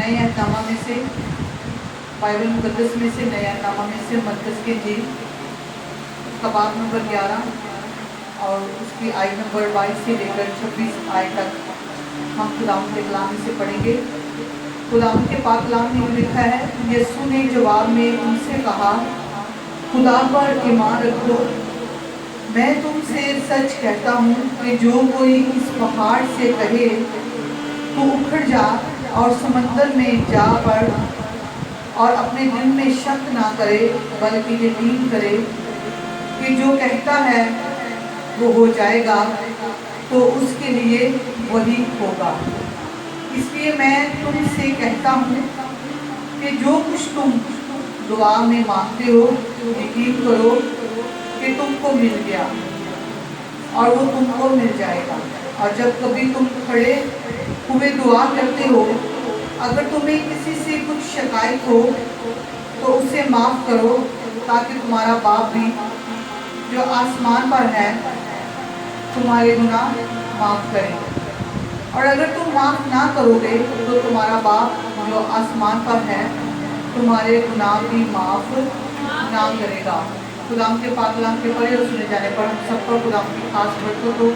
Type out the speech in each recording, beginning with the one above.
नए अहदनामा में से, बाइबल मुकद्दस में से, नए अहदनामा में से मरकज़ की इंजील उसका बाब नंबर 11 और उसकी आयत नंबर 22 से लेकर 26 आयत तक हम खुदावंद के कलाम में से पढ़ेंगे। खुदावंद के पाक कलाम में लिखा है, यीशु ने जवाब में उनसे कहा, खुदा पर ईमान रखो। मैं तुमसे सच कहता हूँ कि जो कोई इस पहाड़ से कहे तो उखड़ जा और समंदर में जा पड़ और अपने दिल में शक ना करे बल्कि यकीन करे कि जो कहता है वो हो जाएगा, तो उसके लिए वही होगा। इसलिए मैं तुमसे कहता हूँ कि जो कुछ तुम दुआ में मांगते हो यकीन करो कि तुमको मिल गया और वो तुमको मिल जाएगा। और जब कभी तुम खड़े हुए दुआ करते हो, अगर तुम्हें किसी से कुछ शिकायत हो तो उसे माफ़ करो, ताकि तुम्हारा बाप भी जो आसमान पर है तुम्हारे गुनाह माफ़ करे। और अगर तुम माफ़ ना करोगे तो तुम्हारा बाप जो आसमान पर है तुम्हारे गुनाह भी माफ़ ना करेगा। खुदाम के पाक कलाम के पढ़े और सुने जाने पर हम सब पर खुदाम की खास बरकत हो।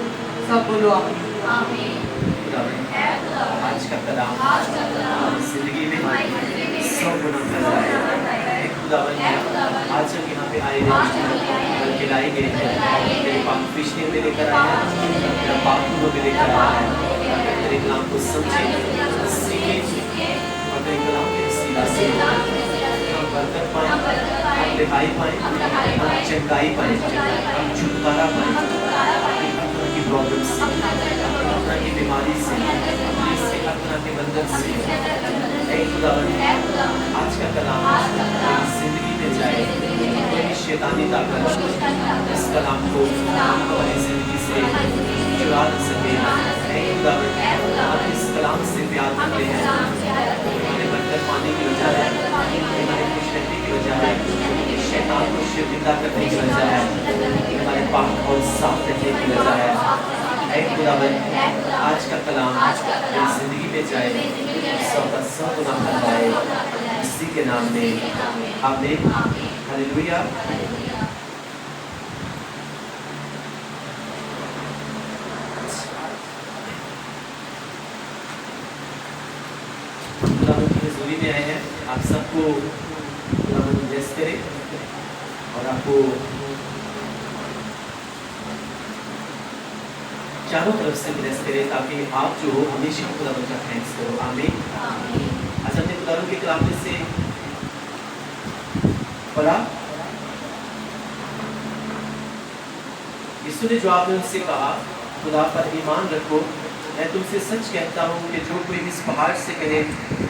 सब बोलो आमीन। आज का कलाम जिंदगी में सब गुना कर रहा है। खुदावन आज हम यहाँ पे आए हैं, खिलाए गए हैं, तेरे पाक पिछले में लेकर आए हैं, तेरा पाक में लेकर आए हैं। तेरे कलाम को समझे, सीखे और तेरे कलाम के वसीला से हम बरकत पाएं, हम रिहाई पाएं, हम चंगाई पाएं, हम छुटकारा पाएं की प्रॉब्लम से, अपना की बीमारी से, अपना के बंधन से। खुदावन आज का कलाम मेरी जिंदगी में जाए, कोई शैतानी ताकत इस कलाम को हमारी जिंदगी से चुरा न सके। खुदावन आप इस कलाम से प्यार करते हैं, हमारे बरकत पाने की वजह है, हमारे खुश रहने की वजह है, शैतान को शर्मिंदा करने की वजह है, हमारे पाक और साफ रहने की वजह है। खुदावन आज का कलाम मेरी जिंदगी में जाए, सब गुनाह कर जाए, इसी के नाम में आमीन। हालेलुया। खुदावन की हुजूरी में आए हैं, आप सबको खुदावन ब्लेस करे और आपको चारों तरफ से ब्लेस करे, ताकि आप जो हो हमेशा खुदावन का थैंक्स करो। आमीन। आज हमने खुदावन के कलाम में से पढ़ा, यीशु ने जवाब में उनसे कहा, खुदा पर ईमान रखो। मैं तुमसे सच कहता हूँ कि जो कोई इस पहाड़ से कहे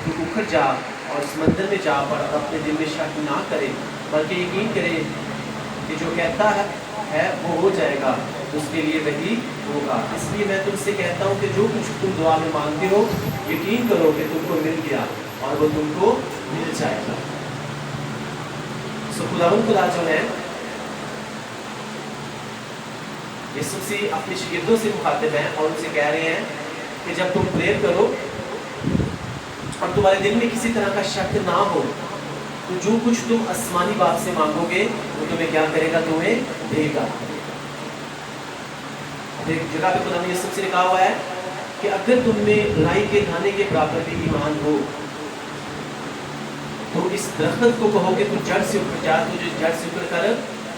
तो उखड़ जा और समंदर में जा पड़ और अपने दिल में शक ना करे बल्कि यकीन करे कि जो कहता है वो हो जाएगा, उसके लिए वही होगा। इसलिए मैं तुमसे कहता हूँ कि जो कुछ तुम दुआ में मांगते हो यकीन करो कि तुमको मिल गया और वो तुमको मिल जाएगा। सो खुदावंद खुदा जो है यीशु मसीह अपने शागिर्दों से मुखातिब हैं और उनसे कह रहे हैं कि जब तुम प्रेयर करो और तुम्हारे दिल में किसी तरह का शक ना हो, तो जो कुछ तुम आसमानी बाप से मांगोगे वो तुम्हें क्या करेगा, तुम्हें देगा। एक जगह पे खुदा ने यीशु से लिखा हुआ है कि अगर तुम में राई के दाने के बराबर भी ईमान हो तो इस दरख्त को कहोगे तो जड़ से उखड़ जा, तो जो जड़ से उखड़ कर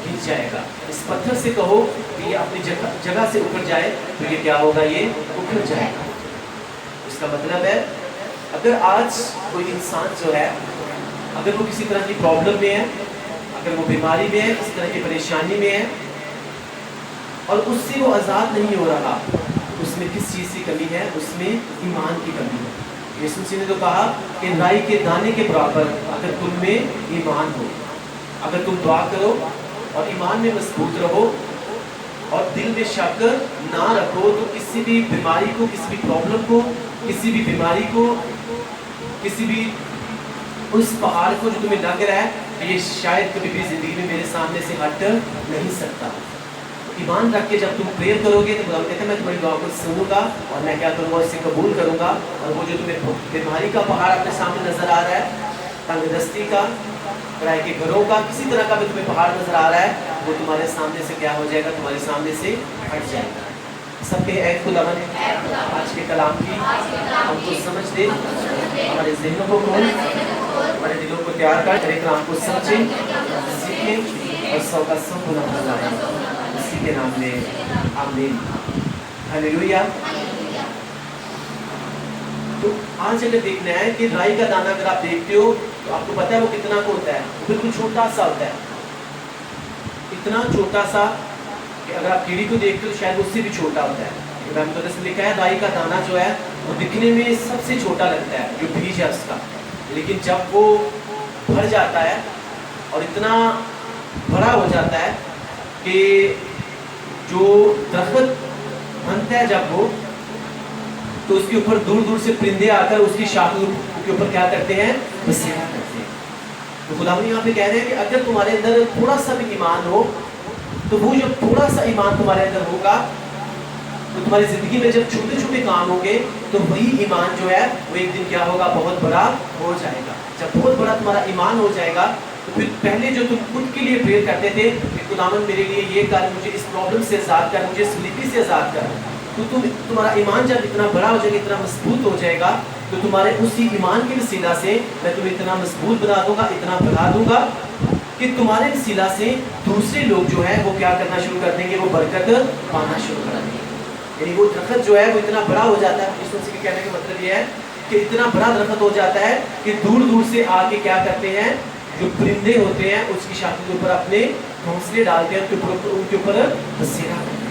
गिर जाएगा। इस पत्थर से कहो कि ये अपनी जगह से उखड़ जाए, तो ये क्या होगा, ये उखड़ जाएगा। इसका मतलब है अगर आज कोई इंसान जो है, अगर वो किसी तरह की प्रॉब्लम में है, अगर वो बीमारी में है, किसी तरह की परेशानी में है और उससे वो आज़ाद नहीं हो रहा, उसमें किस चीज़ की कमी है, उसमें ईमान की कमी है। यीशु मसीह ने तो कहा कि राई के दाने के बराबर अगर तुम में ईमान हो, अगर तुम दुआ करो और ईमान में मजबूत रहो और दिल में शक ना रखो, तो किसी भी बीमारी को, किसी भी प्रॉब्लम को, किसी भी बीमारी को, किसी भी उस पहाड़ को जो तुम्हें लग रहा है कि ये शायद कभी भी जिंदगी में मेरे सामने से हट नहीं सकता, ईमान रख के जब तुम प्रेयर करोगे तो खुदावंद कहते हैं मैं तुम्हारी दुआ को सुनूंगा और मैं क्या करूँगा उससे कबूल करूँगा। और वो जो तुम्हें बीमारी का पहाड़ अपने सामने नजर आ रहा है, तंगदस्ती का, किराए के घरों का, किसी तरह का भी तुम्हें पहाड़ नजर आ रहा है, वो तुम्हारे सामने से क्या हो जाएगा, तुम्हारे सामने से हट जाएगा। सबके ऐ खुदावंद आज के कलाम की हमको समझ दे, हमारे ज़हनों को खोल, हमारे दिलों को तैयार कर, तेरे कलाम को समझें, सीखें और 100 का 100 गुना फैलाएं। उसी के नाम में आमीन। हालेलुया। तो आज अगर देखना है कि राई का दाना अगर आप देखते हो तो आपको पता है वो कितना को होता है, बिल्कुल छोटा सा होता है, इतना छोटा सा कि अगर आप कीड़ी को देखते हो तो शायद उससे भी छोटा होता है। इब्राहिम मुक़द्दस में लिखा है राई का दाना जो है वो दिखने में सबसे छोटा लगता है, जो बीज है उसका, लेकिन जब वो भर जाता है और इतना बड़ा हो जाता है कि जो दरख्त बनता है जब वो, तो उसके ऊपर दूर दूर से परिंदे आकर उसकी शाखों के ऊपर क्या करते हैं, बसेरा करते हैं। तो खुदावंद यहाँ पे कह रहे हैं कि अगर तुम्हारे अंदर थोड़ा सा भी ईमान हो, तो वो जब थोड़ा सा ईमान तुम्हारे अंदर होगा तो तुम्हारी जिंदगी में जब छोटे छोटे काम होंगे तो वही ईमान जो है वो एक दिन क्या होगा, बहुत बड़ा हो जाएगा। जब बहुत बड़ा तुम्हारा ईमान हो जाएगा तो फिर पहले जो तुम खुद के लिए प्रेयर करते थे कि खुदावंद मेरे लिए ये कर, मुझे इस प्रॉब्लम से आज़ाद कर, मुझे इस लिपि से आज़ाद कर, तो तुम्हारा ईमान जब इतना बड़ा हो जाएगा, इतना मजबूत हो जाएगा, तो तुम्हारे उसी ईमान के वसीला से मैं तुम्हें इतना मजबूत बना दूंगा, इतना बढ़ा दूंगा कि तुम्हारे वसीला से दूसरे लोग जो है वो क्या करना शुरू कर देंगे, वो बरकत पाना शुरू कर देंगे। यानी वो दरख्त जो है वो इतना बड़ा हो जाता है। यीशु मसीह के कहने का मतलब ये है कि इतना बड़ा दरख्त हो जाता है कि दूर दूर से आके क्या करते हैं, जो परिंदे होते हैं उसकी शाखों के ऊपर अपने घोंसले डालते हैं, उनके ऊपर बसेरा करते हैं।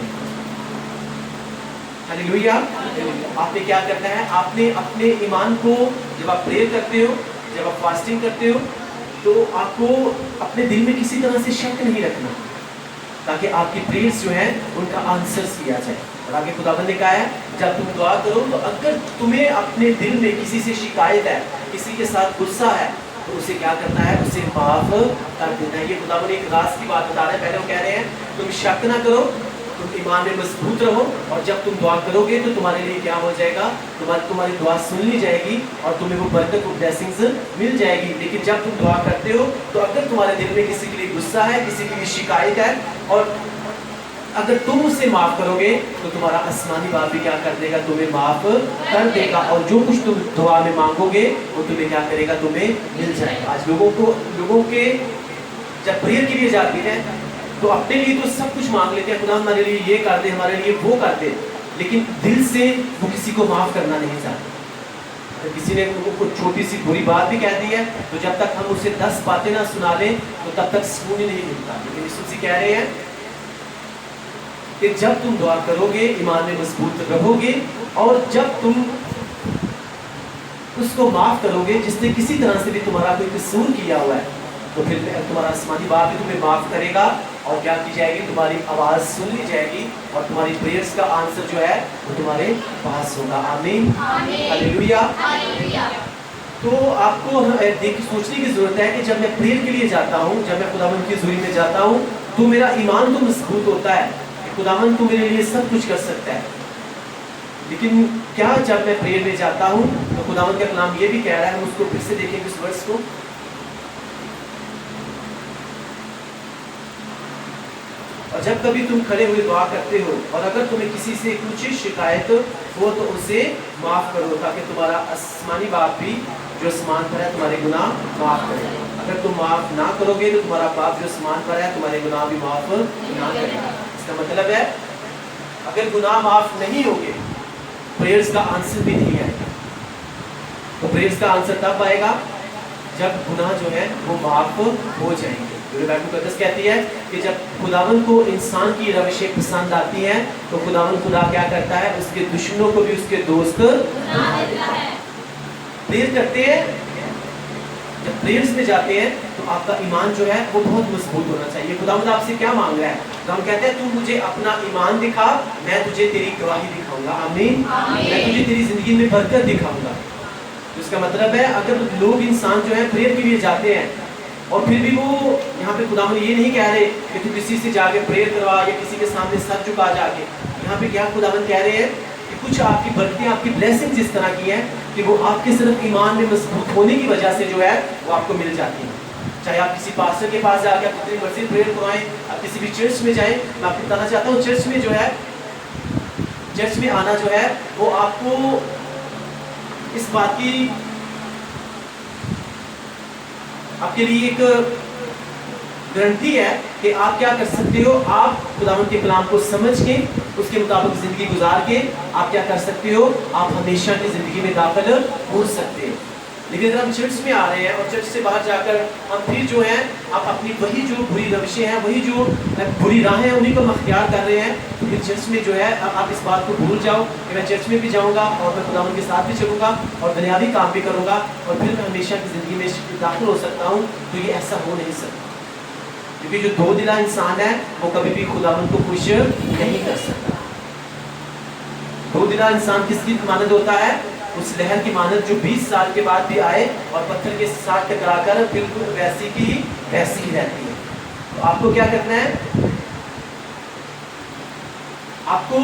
हालेलुया। आपने क्या करना है, आपने अपने ईमान को जब आप प्रेयर करते हो, जब आप फास्टिंग करते हो, तो आपको अपने दिल में किसी तरह से शक नहीं रखना, ताकि आपकी प्रेयर्स जो है उनका आंसर्स किया जाए। और आगे खुदावंद ने कहा है जब तुम दुआ करो तो अगर तुम्हें अपने दिल में किसी से शिकायत है, किसी के साथ गुस्सा है, तो उसे क्या करना है, उसे माफ कर देना है। ये खुदावंद एक राज की बात बता रहे हैं। पहले वो कह रहे हैं तुम शक ना करो, तुम ईमान में मजबूत रहो, और जब तुम दुआ करोगे तो तुम्हारे लिए क्या हो जाएगा, तुम्हारी दुआ सुन ली जाएगी और तुम्हें वो बरकत, वो ब्लेसिंग्स मिल जाएगी। लेकिन जब तुम दुआ करते हो तो अगर तुम्हारे दिल में किसी के लिए गुस्सा है, किसी के लिए शिकायत है, और अगर तुम उससे माफ करोगे तो तुम्हारा आसमानी बाप भी क्या कर देगा, तुम्हें माफ कर देगा, और जो कुछ तुम दुआ में मांगोगे वो तुम्हें क्या करेगा, तुम्हें मिल जाएगा। आज लोगों के जब प्रेयर के लिए जाते हैं तो अपने लिए तो सब कुछ मांग लेते हैं, खुदा हमारे लिए ये कर दे, हमारे लिए वो कर दे, लेकिन दिल से वो किसी को माफ करना नहीं चाहते। तो किसी ने उनको छोटी सी बुरी बात भी कह दी है तो जब तक हम उसे 10 बातें ना सुना लें तो तब तक सुकून ही नहीं मिलता। लेकिन यीशु मसीह कह रहे हैं कि जब तुम दुआ करोगे, ईमान में मजबूत रहोगे, और जब तुम उसको माफ करोगे जिसने किसी तरह से भी तुम्हारा कोई कसूर किया हुआ है, तो फिर तुम्हारा आसमानी बाप भी तुम्हें माफ करेगा, और क्या की जाएगी, तुम्हारी आवाज़ सुन ली जाएगी, और तुम्हारी प्रेयर्स का आंसर जो है वो तुम्हारे पास होगा। आमीन, हालेलुया। तो आपको देख सोचने की ज़रूरत है कि जब मैं प्रेयर के लिए जाता हूँ, जब मैं खुदावंद की हुजूरी में जाता हूँ, तो मेरा ईमान तो मजबूत होता है कि खुदावंद तो मेरे लिए सब कुछ कर सकता है। लेकिन क्या जब मैं प्रेयर में जाता हूँ तो खुदावंद का कलाम ये भी कह रहा है, हम उसको फिर से देखेंगे इस वर्स को, और जब कभी तुम खड़े हुए दुआ करते हो और अगर तुम्हें किसी से कुछ शिकायत हो तो उसे माफ करो, ताकि तुम्हारा आसमानी बाप भी जो आसमान पर है तुम्हारे गुनाह माफ करे। अगर तुम माफ ना करोगे तो तुम्हारा बाप जो आसमान पर है तुम्हारे गुनाह भी माफ ना करेगा। इसका मतलब है अगर गुनाह माफ नहीं होंगे, प्रेयर्स का आंसर भी नहीं आएगा। तो प्रेयर्स का आंसर तब आएगा जब गुनाह जो है वो माफ हो जाएंगे। बाइबल मुकद्दस कहती है कि जब खुदावंद को इंसान की रविशें पसंद आती हैं तो खुदावंद खुदा क्या करता है, उसके दुश्मनों को भी उसके दोस्त बना देता है। प्रेयर करते हैं, जब प्रेयर्स में जाते हैं तो आपका ईमान जो है वो बहुत मजबूत होना चाहिए। खुदावंद आपसे क्या मांग रहा है, खुदावंद कहते हैं तू मुझे अपना ईमान दिखा, मैं तुझे तेरी गवाही दिखाऊंगा। आमीन। मैं तुझे तेरी जिंदगी में बरकत दिखाऊंगा। तो इसका मतलब है अगर लोग, इंसान जो है प्रेयर के लिए जाते हैं اور پھر بھی وہ یہاں پہ خداوند یہ نہیں کہہ رہے کہ تو کسی سے جا کے پریئر کروا یا کسی کے سامنے سر جھکا جا کے. یہاں پہ کیا خداوند کہہ رہے ہیں کہ کچھ آپ کی برکتیں, آپ کی بلیسنگز اس طرح کی ہیں کہ وہ آپ کے صرف ایمان میں مضبوط ہونے کی وجہ سے جو ہے وہ آپ کو مل جاتی ہیں. چاہے آپ کسی پاسٹر کے پاس جا کے آپ کتنی مرضی پریئر کروائیں, آپ کسی بھی چرچ میں جائیں, میں آپ کو بتانا چاہتا ہوں چرچ میں جو ہے, چرچ میں آنا جو ہے وہ آپ کو اس بات کی آپ کے لیے ایک گارنٹی ہے کہ آپ کیا کر سکتے ہو, آپ خداوند کے کلام کو سمجھ کے اس کے مطابق زندگی گزار کے آپ کیا کر سکتے ہو, آپ ہمیشہ کی زندگی میں داخل ہو سکتے ہیں. لیکن اگر ہم چرچ میں آ رہے ہیں اور چرچ سے باہر جا کر ہم پھر جو ہیں آپ اپنی وہی جو بری روشیں ہیں, وہی جو بری راہیں ہیں انہیں کو اختیار کر رہے ہیں, تو پھر چرچ میں جو ہے آپ اس بات کو بھول جاؤ کہ میں چرچ میں بھی جاؤں گا اور میں خداوند کے ساتھ بھی چلوں گا اور دنیاوی کام بھی کروں گا اور پھر میں ہمیشہ کی زندگی میں داخل ہو سکتا ہوں. تو یہ ایسا ہو نہیں سکتا, کیونکہ جو دو دلا انسان ہے وہ کبھی بھی خداوند کو خوش نہیں کر سکتا. دو دلا انسان کس کی مانند ہوتا ہے؟ اس لہر کی مانند جو 20 سال کے بعد بھی آئے اور پتھر کے ساتھ ٹکرا کر بالکل ویسی کی ویسی ہی رہتی ہے. تو آپ کو کیا کرنا ہے, آپ کو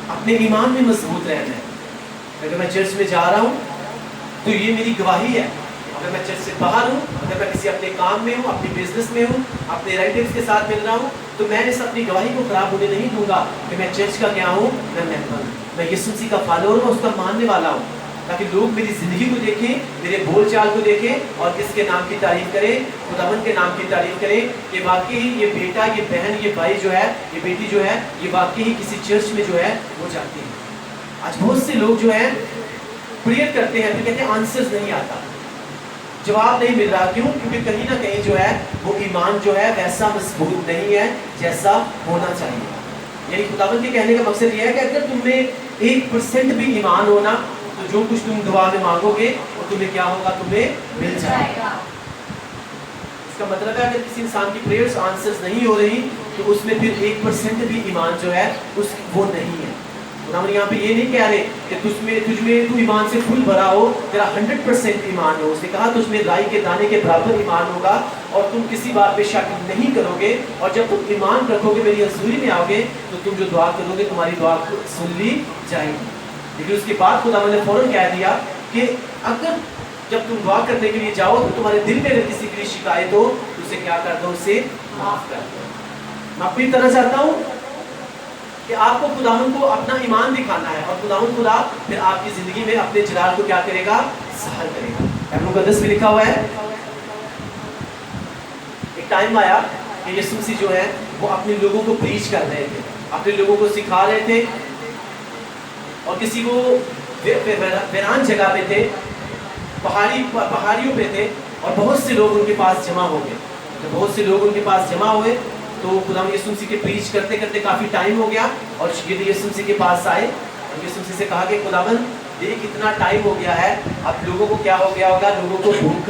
اپنے ایمان میں مضبوط رہنا ہے. اگر میں چرچ میں جا رہا ہوں تو یہ میری گواہی ہے, اگر میں چرچ سے باہر ہوں, اگر میں کسی اپنے کام میں ہوں, اپنی بزنس میں ہوں, اپنے ریلیٹیوز کے ساتھ مل رہا ہوں, تو میں اس اپنی گواہی کو خراب ہونے نہیں دوں گا کہ میں چرچ کا کیا ہوں, میں ممبر ہوں, میں یسوع مسیح کا فالوور ہوں, اس کا ماننے والا ہوں, تاکہ لوگ میری زندگی کو دیکھیں, میرے بول چال کو دیکھیں اور کس کے نام کی تعریف کریں, خداوند کے نام کی تعریف کریں کہ واقعی یہ بیٹا, یہ بہن, یہ بھائی جو ہے, یہ بیٹی جو ہے, یہ واقعی ہی کسی چرچ میں جو ہے وہ جاتی ہے. آج بہت سے لوگ جو ہیں پریئر کرتے ہیں تو کہتے ہیں آنسرز نہیں آتا, جواب نہیں مل رہا. کیوں؟ کیونکہ کہیں نہ کہیں جو ہے وہ ایمان جو ہے ویسا مضبوط نہیں ہے جیسا ہونا چاہیے. یعنی خداوند کے کہنے کا مقصد یہ ہے کہ اگر تم میں 1% بھی ایمان ہونا تو جو کچھ تم دعا میں مانگو گے وہ تمہیں کیا ہوگا, تمہیں مل جائے گا. اس کا مطلب ہے اگر کسی انسان کی پریئرز آنسرز نہیں ہو رہی تو اس میں پھر 1% بھی ایمان جو ہے وہ نہیں ہے. خداوند یہاں پہ یہ نہیں کہہ رہے کہ تجھ میں تو ایمان سے پھول بھرا ہو, تیرا 100% ایمان ہو. اس نے کہا تجھ میں رائی کے دانے کے برابر ایمان ہوگا اور تم کسی بات پہ شک نہیں کرو گے, اور جب تم ایمان رکھو گے, میری حضوری میں آؤ گے, تو تم جو دعا کرو گے تمہاری دعا سن لی جائے گی. لیکن اس کے بعد خداوند نے فوراً کہہ دیا کہ اگر جب تم دعا کرنے کے لیے جاؤ تو تمہارے دل میں اگر کسی کے لیے شکایت ہو تو اسے کیا کر دو, اسے معاف کر دو. میں آپ کو یہ کہنا چاہتا ہوں کہ آپ کو خداوند کو اپنا ایمان دکھانا ہے اور خداوند خدا پھر آپ کی زندگی میں اپنے جلال کو کیا کرے گا, ظاہر کرے گا. بائبل مقدس میں لکھا ہوا ہے ایک ٹائم آیا کہ یسوع مسیح جو ہے وہ اپنے لوگوں کو پریچ کر رہے تھے, اپنے لوگوں کو سکھا رہے تھے, اور کسی وہ ویران جگہ پہ تھے, پہاڑیوں پہ تھے, اور بہت سے لوگ ان کے پاس جمع ہو گئے. جب بہت سے لوگ ان کے پاس جمع ہوئے تو خداوند یسوع مسیح کے پریچ کرتے کرتے کافی ٹائم ہو گیا, اور شاگرد یسوع مسیح کے پاس آئے اور یسوع مسیح سے کہا کہ خداوند دیکھ اتنا ٹائم ہو گیا ہے, اب لوگوں کو کیا ہو گیا ہوگا, لوگوں کو بھوک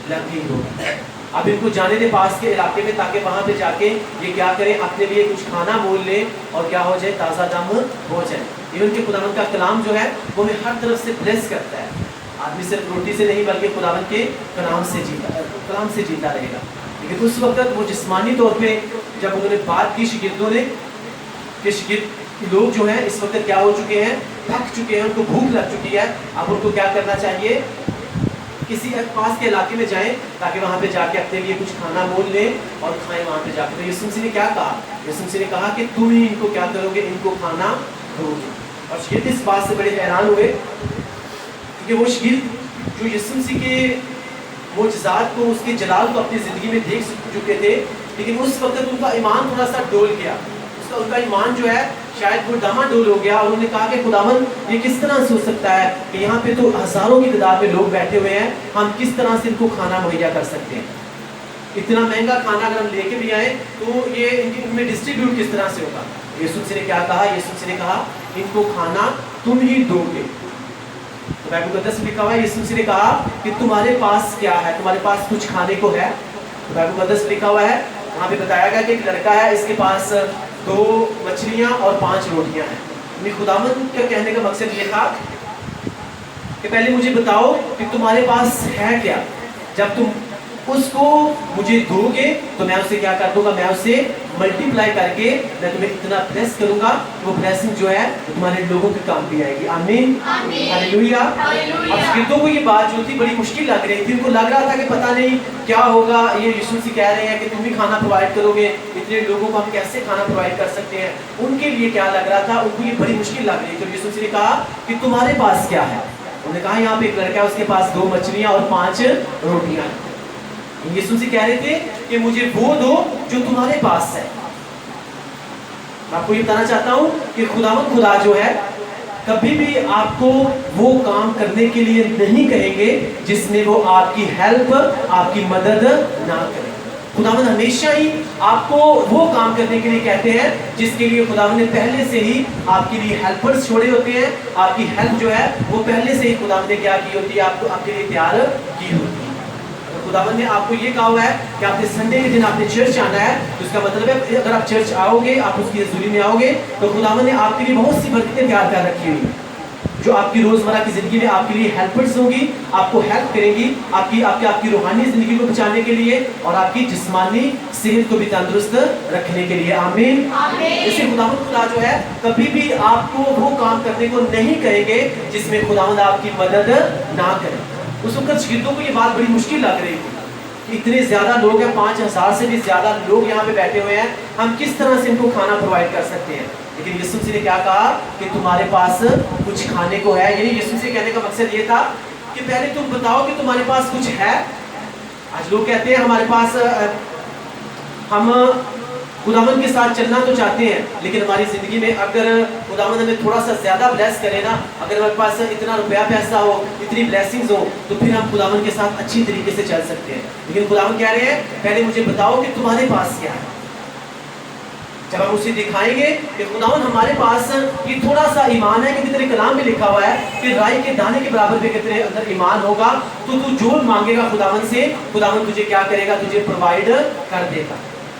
لگ گئی ہوگی, اب ان کو جانے دے پاس کے علاقے میں تاکہ وہاں پہ جا کے یہ کیا کریں, اپنے لیے کچھ کھانا مول لیں اور کیا ہو جائے, تازہ دم ہو جائے. ایون کہ خداوند کا کلام جو ہے وہ ہمیں ہر طرف سے بلیس کرتا ہے. آدمی صرف روٹی سے نہیں بلکہ خداوند کے کلام سے جیتا رہے گا. لیکن اس وقت وہ جسمانی طور پہ جب انہوں نے بات کی شاگردوں نے کہ شاگرد لوگ جو ہیں اس وقت کیا ہو چکے ہیں, تھک چکے ہیں, ان کو بھوک لگ چکی ہے, اب ان کو کیا کرنا چاہیے, کسی پاس کے علاقے میں جائیں تاکہ وہاں پہ جا کے اپنے لیے کچھ کھانا مول لیں اور کھائیں وہاں پہ جا کے. تو یسوع مسیح نے کیا کہا, یسوع مسیح نے کہا کہ تم ہی ان کو کیا کرو گے, ان کو کھانا دو گے. اور شاگرد اس بات سے بڑے حیران ہوئے کیونکہ وہ شاگرد جو یسوع مسیح کے معجزات کو, اس کے جلال کو اپنی زندگی میں دیکھ چکے تھے, لیکن اس وقت ان کا ایمان تھوڑا سا ڈول گیا. ان کا ایمان جو ہے شاید وہ ڈاما ڈول ہو گیا, اور انہوں نے کہا کہ خداوند یہ کس طرح سے ہو سکتا ہے کہ یہاں پہ تو ہزاروں کی تعداد میں لوگ بیٹھے ہوئے ہیں, ہم کس طرح سے ان کو کھانا مہیا کر سکتے ہیں, اتنا مہنگا کھانا اگر ہم لے کے بھی آئیں تو یہ ان میں ڈسٹریبیوٹ کس طرح سے ہوگا. یسوع مسیح نے کیا کہا, یسوع مسیح نے کہا ان کو کھانا تم ہی دو گے. تو بائبل مقدس میں لکھا ہوا ہے یسوع مسیح نے کہا کہ تمہارے پاس کیا ہے, تمہارے پاس کچھ کھانے کو ہے. تو بائبل مقدس میں لکھا ہوا ہے, وہاں پہ بتایا گیا کہ ایک لڑکا ہے, اس کے پاس 2 مچھلیاں اور 5 روٹیاں ہیں. خداوند کا کہنے کا مقصد یہ تھا کہ پہلے مجھے بتاؤ کہ تمہارے پاس ہے کیا. جب تم اس کو مجھے دو گے تو میں اسے کیا کر دوں گا, میں اسے ملٹیپلائی کر کے میں تمہیں اتنا بلیس کروں گا کہ وہ بلیسنگ جو ہے تمہارے لوگوں کے کام بھی آئے گی. آمین, ہاللویا. اب شاگردوں کو یہ بات جو تھی بڑی مشکل لگ رہی تھی, ان کو لگ رہا تھا کہ پتہ نہیں کیا ہوگا, یہ یسوع مسیح کہہ رہے ہیں کہ تم بھی کھانا پرووائڈ کرو گے, اتنے لوگوں کو ہم کیسے کھانا پرووائڈ کر سکتے ہیں. ان کے لیے کیا لگ رہا تھا, ان کو یہ بڑی مشکل لگ رہی تھی. یسوع مسیح نے کہا کہ تمہارے پاس کیا ہے. انہوں نے کہا یہاں پہ ایک لڑکا ہے, اس کے پاس 2 مچھلیاں اور 5 روٹیاں ہیں. یسوع مسیح کہہ رہے تھے کہ مجھے وہ دو جو تمہارے پاس ہے. میں آپ کو یہ بتانا چاہتا ہوں کہ خداوند خدا جو ہے کبھی بھی آپ کو وہ کام کرنے کے لیے نہیں کہیں گے جس میں وہ آپ کی ہیلپ, آپ کی مدد نہ کریں. خداوند ہمیشہ ہی آپ کو وہ کام کرنے کے لیے کہتے ہیں جس کے لیے خداوند نے پہلے سے ہی آپ کے لیے ہیلپرز چھوڑے ہوتے ہیں. آپ کی ہیلپ جو ہے وہ پہلے سے ہی خداوند نے کیا کی ہوتی ہے, آپ کے لیے تیار کی ہوتی ہے. خداوند نے آپ کو یہ کہا ہوا ہے کہ آپ نے سنڈے کے دن آپ نے چرچ آنا ہے, تو اس کا مطلب ہے اگر آپ چرچ آؤ گے, آپ اس کی حضوری میں آؤ گے, تو خداوند نے آپ کے لیے بہت سی برکتیں تیار کر رکھی ہوئی جو آپ کی روزمرہ کی زندگی میں آپ کے لیے ہیلپرز ہوں گی, آپ کو ہیلپ کریں گی آپ کی روحانی زندگی کو بچانے کے لیے اور آپ کی جسمانی صحت کو بھی تندرست رکھنے کے لیے. آمین. اس لیے خداوند خدا جو ہے کبھی بھی آپ کو وہ کام کرنے کو نہیں کہیں گے جس میں خداوند آپ کی مدد نہ کرے. اس وقت شاگردوں کو یہ بات بڑی مشکل لگ رہی تھی. اتنے زیادہ لوگ ہیں, 5000 سے بھی زیادہ لوگ یہاں پہ بیٹھے ہوئے ہیں, ہم کس طرح سے ان کو کھانا پرووائڈ کر سکتے ہیں. لیکن یسوع مسیح نے کیا کہا کہ تمہارے پاس کچھ کھانے کو ہے. یعنی یسوع مسیح کہنے کا مقصد یہ تھا کہ پہلے تم بتاؤ کہ تمہارے پاس کچھ ہے. آج لوگ کہتے ہیں ہمارے پاس, ہم خداوند کے ساتھ چلنا تو چاہتے ہیں لیکن ہماری زندگی میں اگر خداوند ہمیں تھوڑا سا زیادہ بلیس کرے نا, اگر ہمارے پاس اتنا روپیہ پیسہ ہو, اتنی بلیسنگز ہو, تو پھر ہم خداوند کے ساتھ اچھی طریقے سے چل سکتے ہیں. لیکن خداوند کہہ رہے ہیں پہلے مجھے بتاؤ کہ تمہارے پاس کیا ہے. جب ہم اسے دکھائیں گے کہ خداوند ہمارے پاس یہ تھوڑا سا ایمان ہے, کہ تیرے کلام میں لکھا ہوا ہے کہ رائی کے دانے کے برابر بھی تیرے اندر ایمان ہوگا تو جو مانگے گا خداوند سے, خداوند تجھے کیا کرے گا, تجھے پرووائڈ کر دے گا.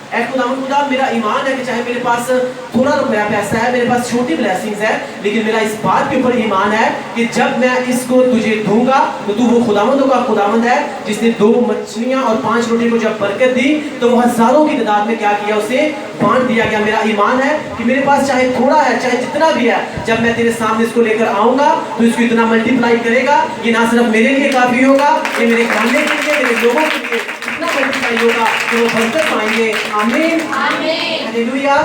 اے خداوند خدا, میرا ایمان ہے کہ چاہے میرے پاس تھوڑا روپیہ پیسہ ہے, میرے پاس چھوٹی بلیسنگز ہے, لیکن میرا اس بات کے اوپر ایمان ہے کہ جب میں اس کو تجھے دوں گا تو تو وہ خداوندوں کا خداوند ہے جس نے 2 مچھلیاں اور 5 روٹی کو جب برکت دی تو وہ ہزاروں کی تعداد میں کیا کیا, اسے بانٹ دیا گیا. میرا ایمان ہے کہ میرے پاس چاہے تھوڑا ہے, چاہے جتنا بھی ہے, جب میں تیرے سامنے اس کو لے کر آؤں گا تو اس کو اتنا ملٹیپلائی کرے گا. یہ نہ صرف میرے لیے کافی ہوگا, یہ میرے کھانے کے لیے, میرے لوگوں کے لیے اتنا ملٹیپلائی ہوگا کہ وہ برکت پائیں گے. آمین, ہاللویا.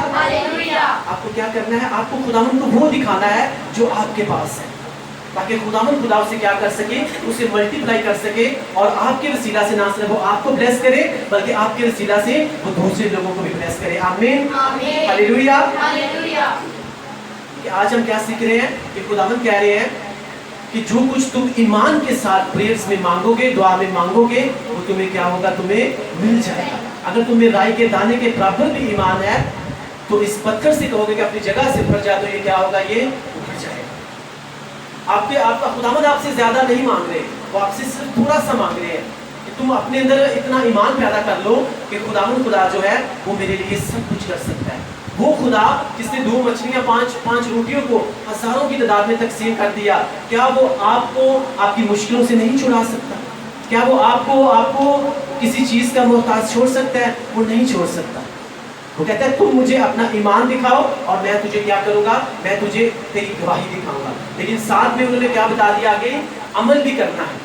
آپ کو کیا کرنا ہے, آپ کو خداوند کو وہ دکھانا ہے جو آپ کے پاس ہے, تاکہ خداوند خدا اسے کیا کر سکے, اسے ملٹیپلائی کر سکے, اور آپ کے وسیلہ سے نہ صرف وہ آپ کو بلیس کرے بلکہ آپ کے وسیلہ سے وہ دوسرے لوگوں کو بھی بلیس کرے. آمین, ہاللویا. کہ آج ہم کیا سیکھ رہے ہیں کہ خداوند کہہ رہے ہیں کہ جو کچھ تم ایمان کے ساتھ پریئرز میں مانگو گے, دعا میں مانگو گے, وہ تمہیں کیا ہوگا, تمہیں مل جائے گا. اگر تمہیں رائی کے دانے کے برابر بھی ایمان ہے تو اس پتھر سے کہو گے کہ اپنی جگہ سے اٹھ جا, تو یہ کیا ہوگا, یہ اٹھ جائے گا. آپ کا خداوند آپ سے زیادہ نہیں مانگ رہے, وہ آپ سے صرف تھوڑا سا مانگ رہے ہیں کہ تم اپنے اندر اتنا ایمان پیدا کر لو کہ خداوند خدا جو ہے وہ میرے لیے سب کچھ کر سکتا ہے. وہ خدا جس نے 2 مچھلیاں 5 روٹیوں کو ہزاروں کی تعداد میں تقسیم کر دیا, کیا وہ آپ کو آپ کی مشکلوں سے نہیں چھڑا سکتا؟ کیا وہ آپ کو کسی چیز کا محتاج چھوڑ سکتا ہے؟ وہ نہیں چھوڑ سکتا. وہ کہتا ہے تم مجھے اپنا ایمان دکھاؤ اور میں تجھے کیا کروں گا, میں تجھے تیری گواہی دکھاؤں گا. لیکن ساتھ میں انہوں نے کیا بتا دیا, آگے عمل بھی کرنا ہے.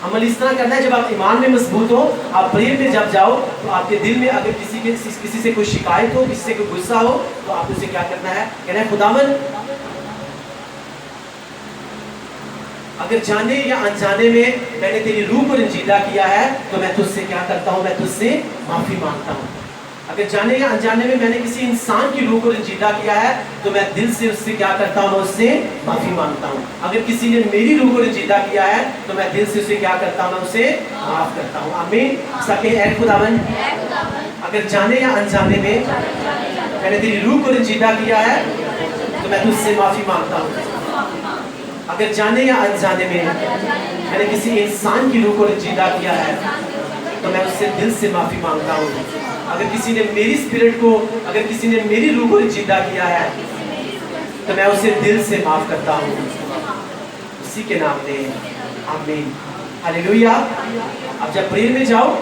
عمل اس طرح کرنا ہے جب آپ ایمان میں مضبوط ہو, آپ پریئر میں جب جاؤ تو آپ کے دل میں اگر کسی سے کوئی شکایت ہو, کسی سے کوئی غصہ ہو, تو آپ اسے کیا کرنا ہے, کہنا ہے خداوند اگر جانے یا انجانے میں نے تیری روح کو رنجیدہ کیا ہے تو میں تجھ سے کیا کرتا ہوں, میں تجھ سے معافی مانگتا ہوں. اگر جانے یا انجانے میں نے کسی انسان کی روح کو رنجیدہ کیا ہے تو میں دل سے اس سے کیا کرتا ہوں, میں اس سے معافی مانگتا ہوں. اگر کسی نے میری روح کو رنجیدہ کیا ہے تو میں دل سے اسے کیا کرتا ہوں, میں اسے معاف کرتا ہوں. آمین. سکے اے خداوند, اگر جانے یا انجانے میں نے تیری روح کو رنجیدہ کیا ہے تو میں تجھ سے معافی مانگتا ہوں. اگر جانے یا انجانے میں نے کسی انسان کی روح کو رنجیدہ کیا ہے تو میں اس سے دل سے معافی مانگتا ہوں. اگر کسی نے میری اسپرٹ کو, اگر کسی نے میری روح کو رنجیدہ کیا ہے تو میں اسے دل سے معاف کرتا ہوں, اسی کے نام میں. آمین, ہاللویا. اب جب پریئر میں جاؤ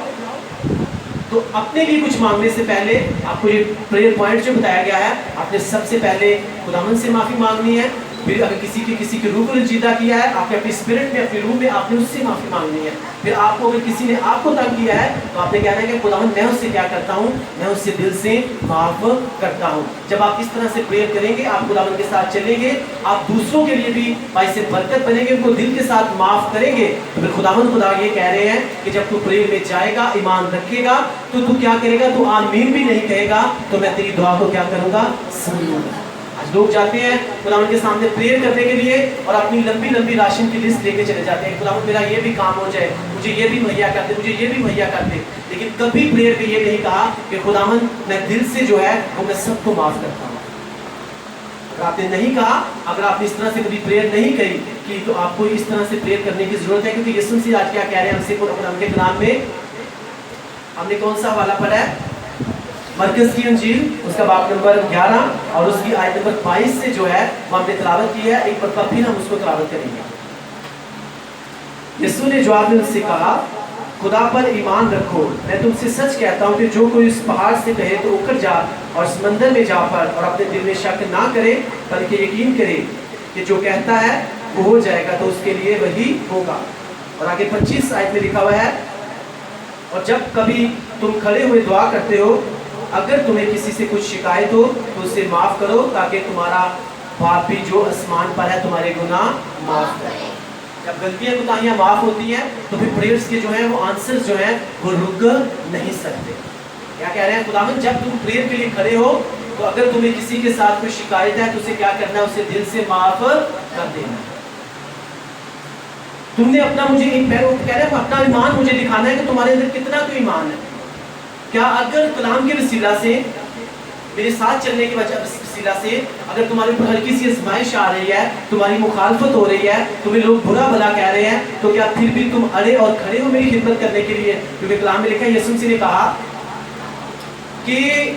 تو اپنے لیے کچھ مانگنے سے پہلے آپ کو یہ پریئر پوائنٹ جو بتایا گیا ہے، آپ نے سب سے پہلے خداوند سے معافی مانگنی ہے. پھر اگر کسی کے روح کو رنجیدہ کیا ہے، آپ نے اپنی اسپرٹ میں، اپنی روح میں آپ نے اس سے معافی مانگنی ہے. پھر آپ کو اگر کسی نے آپ کو تنگ کیا ہے تو آپ نے کہنا ہے کہ خداوند میں اس سے کیا کرتا ہوں، میں اس سے دل سے معاف کرتا ہوں. جب آپ اس طرح سے پریئر کریں گے، آپ خداوند کے ساتھ چلیں گے، آپ دوسروں کے لیے بھی باعث برکت بنیں گے، ان کو دل کے ساتھ معاف کریں گے. تو پھر خداوند خدا یہ کہہ رہے ہیں کہ جب تو پریئر میں جائے گا، ایمان رکھے گا، تو کیا کرے گا؟ تو آمین بھی نہیں کہے گا تو میں تیری دعا کو کیا کروں گا؟ سن لوں گا. آج لوگ جاتے ہیں خداوند کے سامنے پریئر کرنے کے لیے اور اپنی لمبی لمبی راشن کی لسٹ لے کے چلے جاتے ہیں. خداوند میرا یہ بھی کام ہو جائے، مجھے یہ بھی مہیا کر دے، مجھے یہ بھی مہیا کر دے. لیکن کبھی پریئر میں یہ نہیں کہا کہ خداوند میں دل سے جو ہے وہ میں سب کو معاف کرتا ہوں. اگر آپ نے نہیں کہا، اگر آپ نے اس طرح سے کبھی پریئر نہیں کہی کہ تو آپ کو اس طرح سے پریئر کرنے کی ضرورت ہے. کیونکہ یسوع مسیح آج کیا کہہ رہے ہیں ہم سے؟ قرآن کے کلام میں ہم نے کون سا حوالہ پڑھا ہے؟ مرکز کی انجیل اس کا باب نمبر 11 اور اس کی آیت نمبر 22 سے جو ہے وہ ہم نے تلاوت کی ہے. ایک مرتبہ پھر ہم اس کو تلاوت کریں گے. یسوع نے جواب میں ان سے کہا، خدا پر ایمان رکھو. میں تم سے سچ کہتا ہوں کہ جو کوئی اس پہاڑ سے کہے تو اکھڑ جا اور سمندر میں جا پڑ، اور اپنے دل میں شک نہ کرے بلکہ یقین کرے کہ جو کہتا ہے وہ ہو جائے گا، تو اس کے لیے وہی ہوگا. اور آگے 25 آیت میں لکھا ہوا ہے، اور جب کبھی تم کھڑے ہوئے دعا کرتے ہو، اگر تمہیں کسی سے کچھ شکایت ہو تو اسے معاف کرو، تاکہ تمہارا باپ بھی جو آسمان پر ہے تمہارے گناہ معاف کرے. جب غلطیاں کوتاہیاں معاف ہوتی ہیں تو پھر پریئرز کے جو ہیں وہ آنسرز جو ہیں وہ رک نہیں سکتے. کیا کہہ رہے ہیں خداوند؟ جب تم پریئر کے لیے کھڑے ہو تو اگر تمہیں کسی کے ساتھ کوئی شکایت ہے تو اسے کیا کرنا ہے؟ اسے دل سے معاف کر دینا. تم نے اپنا مجھے کہہ رہے ہیں اپنا ایمان مجھے دکھانا ہے کہ تمہارے اندر کتنا تو ایمان ہے. کیا اگر کلام کے وسیلہ سے، میرے ساتھ چلنے کے وسیلہ سے اگر تمہارے اوپر ہلکی سی آزمائش آ رہی ہے، تمہاری مخالفت ہو رہی ہے، تمہیں لوگ برا بھلا کہہ رہے ہیں، تو کیا پھر بھی تم اڑے اور کھڑے ہو میری خدمت کرنے کے لیے؟ کیونکہ کلام میں لکھا ہے، یسوع مسیح نے کہا کہ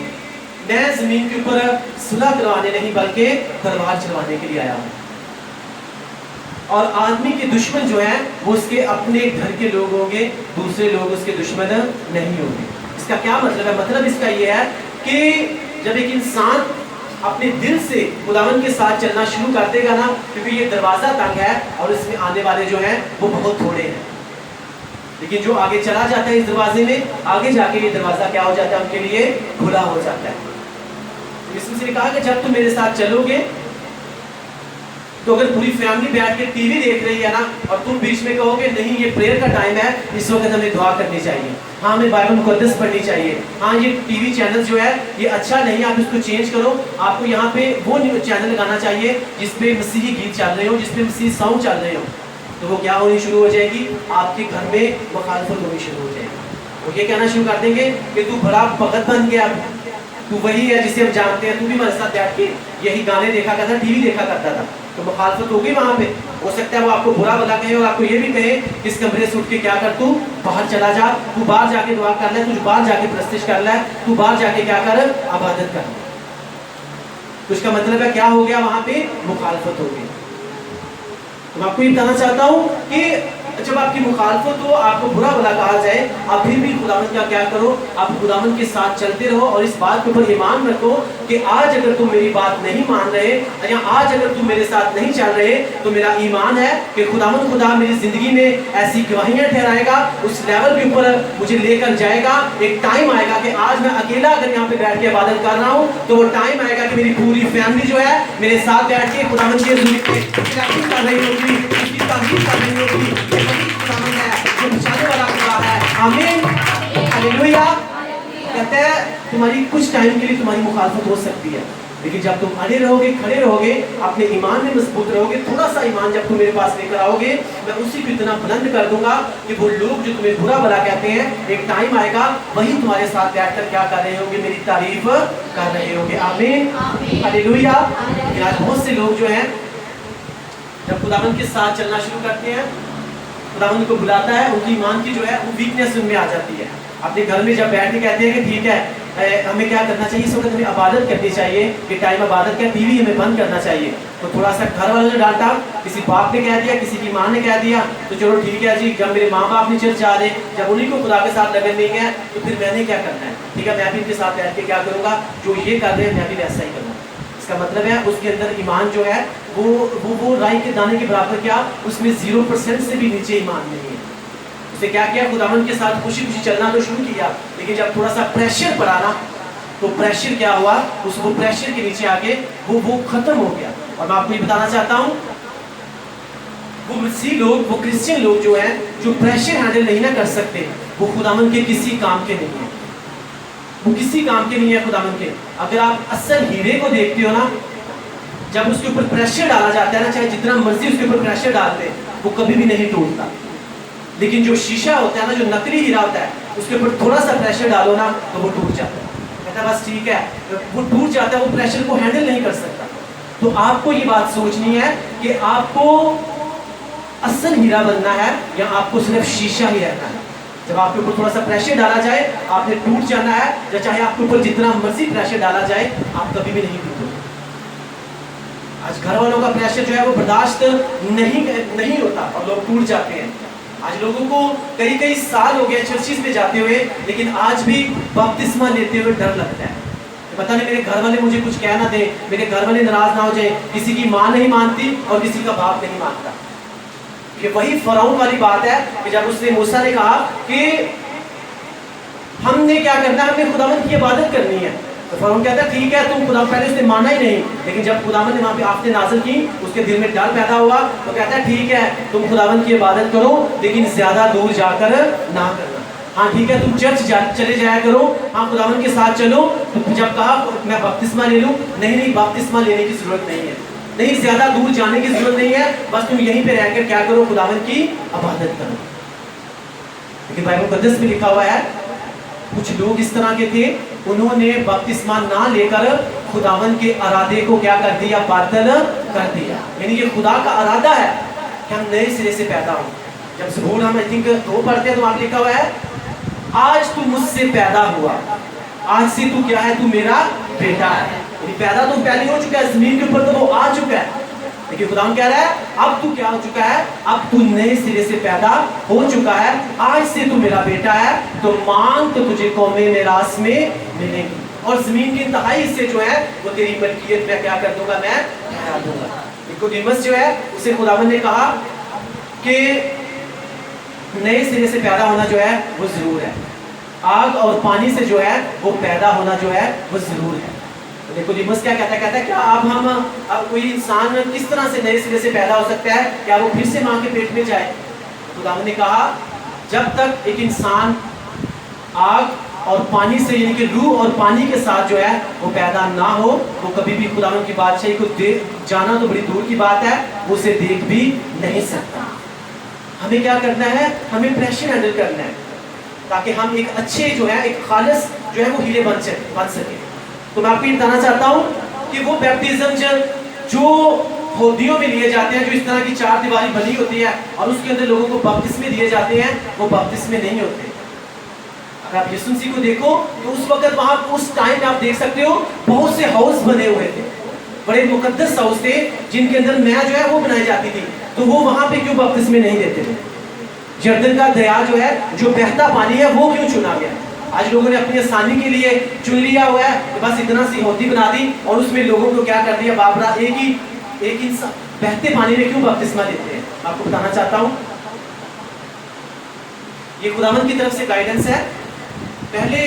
میں زمین کے اوپر صلح کروانے نہیں بلکہ تلوار چلوانے کے لیے آیا ہوں. اور آدمی کے دشمن جو ہیں وہ اس کے اپنے گھر کے لوگ ہوں گے، دوسرے لوگ اس کے دشمن نہیں ہوں گے. اس کا کیا مطلب ہے؟ مطلب اس کا یہ ہے کہ جب ایک انسان اپنے دل سے خداوند کے ساتھ چلنا شروع کر دے گا نا، کیونکہ یہ دروازہ تنگ ہے اور اس میں آنے والے جو ہیں وہ بہت تھوڑے ہیں، لیکن جو آگے چلا جاتا ہے اس دروازے میں، آگے جا کے یہ دروازہ کیا ہو جاتا ہے؟ ان کے لیے کھلا ہو جاتا ہے. یسوع نے کہا کہ جب تم میرے ساتھ چلو گے تو اگر پوری فیملی بیٹھ کے ٹی وی دیکھ رہی ہے نا اور تم بیچ میں کہو گے نہیں یہ پریئر کا ٹائم ہے، اس وقت ہمیں دعا کرنی چاہیے، ہاں ہمیں بائبل مقدس پڑھنی چاہیے، ہاں یہ ٹی وی چینل جو ہے یہ اچھا نہیں، آپ اس کو چینج کرو، آپ کو یہاں پہ وہ چینل لگانا چاہیے جس پہ مسیحی گیت چل رہے ہو، جس پہ مسیحی سانگ چل رہے ہو. تو وہ کیا ہونی شروع ہو جائے گی؟ آپ کے گھر میں مخالفت ہونی شروع ہو جائے گی. وہ یہ کہنا شروع کر دیں گے کہ تو بڑا بھگت بن گیا، تو وہی ہے جسے ہم جانتے ہیں، تو بھی ہمارے ساتھ بیٹھ کے یہی گانے دیکھا کرتا تھا، ٹی وی دیکھا کرتا تھا. تو مخالفت ہوگی وہاں پہ. ہو سکتا ہے وہ آپ کو برا بھلا کہیں اور آپ کو یہ بھی کہیں کہ اس کمرے سے اٹھ کے کیا کر، تو باہر چلا جا، تو باہر جا کے دعا کر لے، تو باہر جا کے پرستش کر لے، تو باہر جا کے کیا کر، عبادت کر. تو اس کا مطلب ہے کیا ہو گیا؟ وہاں پہ مخالفت ہو گئی. تو میں آپ کو یہ بتانا چاہتا ہوں کہ جب آپ کی مخالفت ہو، آپ کو برا بھلا کہا جائے، آپ پھر بھی خداوند کا کیا کرو؟ آپ خداوند کے ساتھ چلتے رہو اور اس بات کے اوپر ایمان رکھو کہ آج اگر تم میری بات نہیں مان رہے یا آج اگر تم میرے ساتھ نہیں چل رہے تو میرا ایمان ہے کہ خداوند خدا میری زندگی میں ایسی گواہیاں ٹھہرائے گا، اس لیول کے اوپر مجھے لے کر جائے گا. ایک ٹائم آئے گا کہ آج میں اکیلا اگر یہاں پہ بیٹھ کے عبادت کر رہا ہوں تو وہ ٹائم آئے گا کہ میری پوری فیملی جو ہے میرے ساتھ بیٹھ کے خداوند کی حضوری پہ پریکٹس کر رہی ہوگی، اس کی تعریف کر رہی ہوگی. خداوند ہے جو بچانے والا خدا ہے. آمین، ہلیلویا. کہتے ہیں تمہاری کچھ ٹائم کے لیے تمہاری مخالفت ہو سکتی ہے، لیکن جب تم اڑے رہو گے، کھڑے رہو گے، اپنے ایمان میں مضبوط رہو گے، تھوڑا سا ایمان جب تم میرے پاس لے کر آؤ گے، میں اسی کو اتنا بلند کر دوں گا کہ وہ لوگ جو تمہیں برا بھلا کہتے ہیں، ایک ٹائم آئے گا وہی تمہارے ساتھ بیٹھ کر کیا کر رہے ہوں گے؟ میری تعریف کر رہے ہوں گے. آمین، ہلیلویا. لیکن آج بہت سے لوگ جو ہیں جب خداوند کے ساتھ چلنا شروع کرتے ہیں، خداوند کو بلاتا ہے، ان کی ایمان کی جو ہے وہ ویکنیس ان میں آ جاتی ہے. اپنے گھر میں جب بیٹھ کے کہتے ہیں کہ ٹھیک ہے ہمیں کیا کرنا چاہیے، اس وقت ہمیں عبادت کرنی چاہیے، کہ ٹائم عبادت کا، ٹی وی ہمیں بند کرنا چاہیے. تو تھوڑا سا گھر والوں نے ڈانٹا, کسی باپ نے کہہ دیا, کسی کی ماں نے کہہ دیا, تو چلو ٹھیک ہے جی, جب میرے ماں باپ نہیں چرچ جا رہے, جب انہیں کو خدا کے ساتھ لگن نہیں ہے, تو پھر میں نے کیا کرنا ہے, ٹھیک ہے, میں بھی ان کے ساتھ بیٹھ کے کیا کروں گا, جو یہ کر رہے ہیں میں بھی ویسا ہی کروں گا. اس کا مطلب ہے اس کے اندر ایمان جو ہے وہ رائی کے دانے کے برابر کیا, اس میں 0% سے بھی نیچے ایمان نہیں ہے. اسے کیا کیا, خداوند کے ساتھ خوشی خوشی چلنا تو شروع کیا, لیکن جب تھوڑا سا پریشر پڑا نا, تو پریشر کیا ہوا, اس وہ پریشر کے نیچے آ کے وہ ختم ہو گیا. اور میں آپ کو یہ بتانا چاہتا ہوں, وہ مسیح لوگ, وہ کرسچن لوگ جو ہیں, جو پریشر ہینڈل نہیں نہ کر سکتے, وہ خداوند کے کسی کام کے نہیں ہیں, وہ کسی کام کے نہیں ہے خداوند کے. اگر آپ اصل ہیرے کو دیکھتے ہو نا, جب اس کے اوپر پریشر ڈالا جاتا ہے نا, چاہے جتنا مرضی اس کے اوپر پریشر ڈالتے, وہ کبھی بھی نہیں ٹوٹتا. لیکن جو شیشہ ہوتا ہے نا, جو نقلی ہیرا ہوتا ہے, اس کے اوپر تھوڑا سا پریشر ڈالو نا, تو وہ ٹوٹ جاتا ہے. کہتا ہے بس ٹھیک ہے, وہ ٹوٹ جاتا ہے, وہ پریشر کو ہینڈل نہیں کر سکتا. تو آپ کو یہ بات سوچنی ہے کہ آپ کو اصل ہیرا بننا ہے یا آپ کو صرف شیشہ ہی رہنا ہے. جب آپ کے اوپر تھوڑا سا پریشر ڈالا جائے, آپ نے ٹوٹ جانا ہے, یا چاہے آپ کے اوپر جتنا مرضی پریشر ڈالا جائے, آپ کبھی بھی نہیں ٹوٹو. آج گھر والوں کا پریشر جو ہے وہ برداشت نہیں ہوتا اور لوگ ٹوٹ جاتے ہیں. آج لوگوں کو کئی سال ہو گئے چرچز میں جاتے ہوئے, لیکن آج بھی بپتسمہ لیتے ہوئے ڈر لگتا ہے. پتہ نہیں میرے گھر والے مجھے کچھ کہہ نہ دیں, میرے گھر والے ناراض نہ ہو جائیں. کسی کی ماں نہیں مانتی اور کسی کا باپ نہیں مانتا. یہ وہی فرعون والی بات ہے کہ جب اس نے موسیٰ نے کہا کہ ہم نے کیا کرنا ہے, ہمیں خداوند کی عبادت کرنی ہے, تو فرعون کہتا ہے ٹھیک ہے تم خدا, پہلے اس نے مانا ہی نہیں, لیکن جب خداوند نے وہاں پہ آفتیں نازل کی, اس کے دل میں ڈر پیدا ہوا, تو کہتا ہے ٹھیک ہے تم خداوند کی عبادت کرو, لیکن زیادہ دور جا کر نہ کرنا. ہاں ٹھیک ہے تم چرچ چلے جایا کرو, ہاں خداوند کے ساتھ چلو. تو جب کہا میں بپتسمہ لے لوں, نہیں بپتسمہ لینے کی ضرورت نہیں ہے, نہیں زیادہ دور جانے کی ضرورت نہیں ہے, بس تم یہیں پہ رہ کر کیا کرو, خداوند کی عبادت کرو. لیکن بائبل مقدس میں لکھا ہوا ہے کچھ لوگ اس طرح کے تھے, انہوں نے بپتسمہ نہ لے کر خداوند کے ارادے کو کیا کر دیا, باطل کر دیا. یعنی یہ خدا کا ارادہ ہے کہ ہم نئے سرے سے پیدا ہوں. جب زبور ہم آئی تھنک 2 پڑھتے ہیں تو وہاں لکھا ہوا ہے آج تو مجھ سے پیدا ہوا, آج سے تو کیا ہے, تو میرا بیٹا ہے. یعنی پیدا تو پہلے ہو چکا ہے, زمین کے اوپر تو وہ آ چکا ہے, لیکن خدا کہہ رہا ہے اب تو کیا ہو چکا ہے, اب تو نئے سرے سے پیدا ہو چکا ہے, آج سے تو میرا بیٹا ہے, تو مانگ تو تجھے قومیں میراث میں ملیں گی, اور زمین کے انتہائی حصے جو ہے وہ تیری ملکیت میں کیا کر دوں گا, میں ٹھہرا دوں گا. نیکوڈیمس جو ہے اسے خداوند نے کہا کہ نئے سرے سے پیدا ہونا جو ہے وہ ضرور ہے, آگ اور پانی سے جو ہے وہ پیدا ہونا جو ہے وہ ضرور ہے. نیکوڈیمس کیا کہتا ہے, کہتا ہے کیا اب کوئی انسان کس طرح سے نئے سرے سے پیدا ہو سکتا ہے, کیا وہ پھر سے ماں کے پیٹ میں جائے. خداوند نے کہا جب تک ایک انسان آگ اور پانی سے, یعنی کہ روح اور پانی کے ساتھ جو ہے وہ پیدا نہ ہو, وہ کبھی بھی خداوند کی بادشاہی کو جانا تو بڑی دور کی بات ہے, وہ اسے دیکھ بھی نہیں سکتا. ہمیں کیا کرنا ہے, ہمیں پریشر ہینڈل کرنا ہے, تاکہ ہم ایک اچھے جو ہے, ایک خالص جو ہے وہ ہیرے بن سکے. تو میں آپ کو یہ بتانا چاہتا ہوں کہ وہ بیپٹزم جو ہودیوں میں لیے جاتے ہیں, جو اس طرح کی 4 دیواری بنی ہوتی ہے اور اس کے اندر لوگوں کو بپتسمے دیے جاتے ہیں, وہ بپتسمے نہیں ہوتے. اگر آپ یسوع مسیح کو دیکھو تو اس وقت وہاں اس ٹائم میں آپ دیکھ سکتے ہو بہت سے ہاؤس بنے ہوئے تھے, بڑے مقدس ہاؤس تھے جن کے اندر میاں جو ہے وہ بنائی جاتی تھی, تو وہ وہاں پہ کیوں بپتسمے نہیں دیتے تھے. یردن کا دریا جو ہے, جو بہتا پانی ہے, وہ کیوں چنا گیا. آج لوگوں نے اپنی آسانی کے لیے چن لیا ہوا ہے کہ بس اتنا سی ہوتی بنا دی, اور اس میں لوگوں کو کیا کر دیا, بابرا ایک انسان بہتے پانی میں کیوں بپتسمہ دیتے ہیں. آپ کو بتانا چاہتا ہوں یہ خداوند کی طرف سے گائیڈنس ہے. پہلے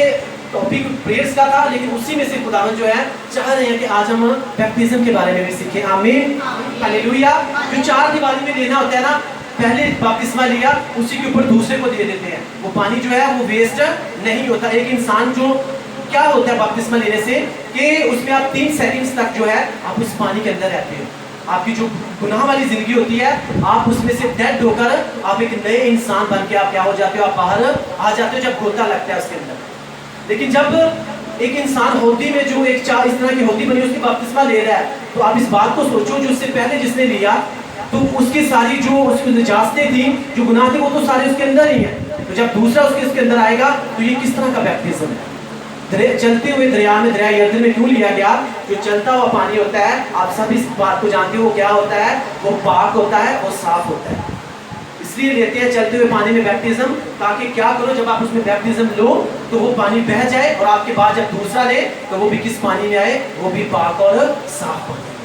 ٹاپک پریئرز کا تھا, لیکن اسی میں سے خداوند جو ہے چاہ رہے ہیں کہ آج ہم بیپٹزم کے بارے میں بھی سیکھیں. آمین, ہلیلویا. جو 4 دیواری میں لینا ہوتا ہے نا, پہلے بپتسمہ لیا, اسی کے اوپر دوسرے کو دے دیتے ہیں. وہ پانی جو ہے وہ ویسٹ نہیں ہوتا. ایک انسان جو کیا ہوتا ہے بپتسمہ لینے سے, کہ اس میں آپ 3 سیکنڈز تک جو ہے آپ اس پانی کے اندر رہتے ہو. آپ کی جو گناہ والی زندگی ہوتی ہے, آپ اس میں سے ڈیڈ ہو کر آپ ایک نئے انسان بن کے آپ کیا ہو جاتے ہو, آپ باہر آ جاتے ہو جب گوتا لگتا ہے اس کے اندر. لیکن جب ایک انسان ہوتی میں جو ایک اس طرح کی ہوتی بنی, اس کی بپتسمہ لے رہا ہے, تو آپ اس بات کو سوچو جو اس سے پہلے جس نے لیا, تو اس کی ساری جو اس کی نجاستیں تھیں, جو گناہ تھے, وہ تو سارے اس کے اندر ہی ہیں. تو جب دوسرا اس کے اندر آئے گا تو یہ کس طرح کا بیپٹزم ہے. चलते हुए दरिया में, दरिया यरदन में क्यों लिया गया? जो चलता हुआ पानी होता है, आप सब इस बात को जानते हो, वो क्या होता है? वो पाक होता है, वो साफ होता है। इसलिए लेते हैं चलते हुए पानी में बैप्टिज्म, ताकि क्या करो, जब आप उसमें बैप्टिज्म लो तो वो पानी बह जाए, और आपके बाद जब दूसरा ले तो वो भी किस पानी में आए? वो भी पाक और साफ पानी में।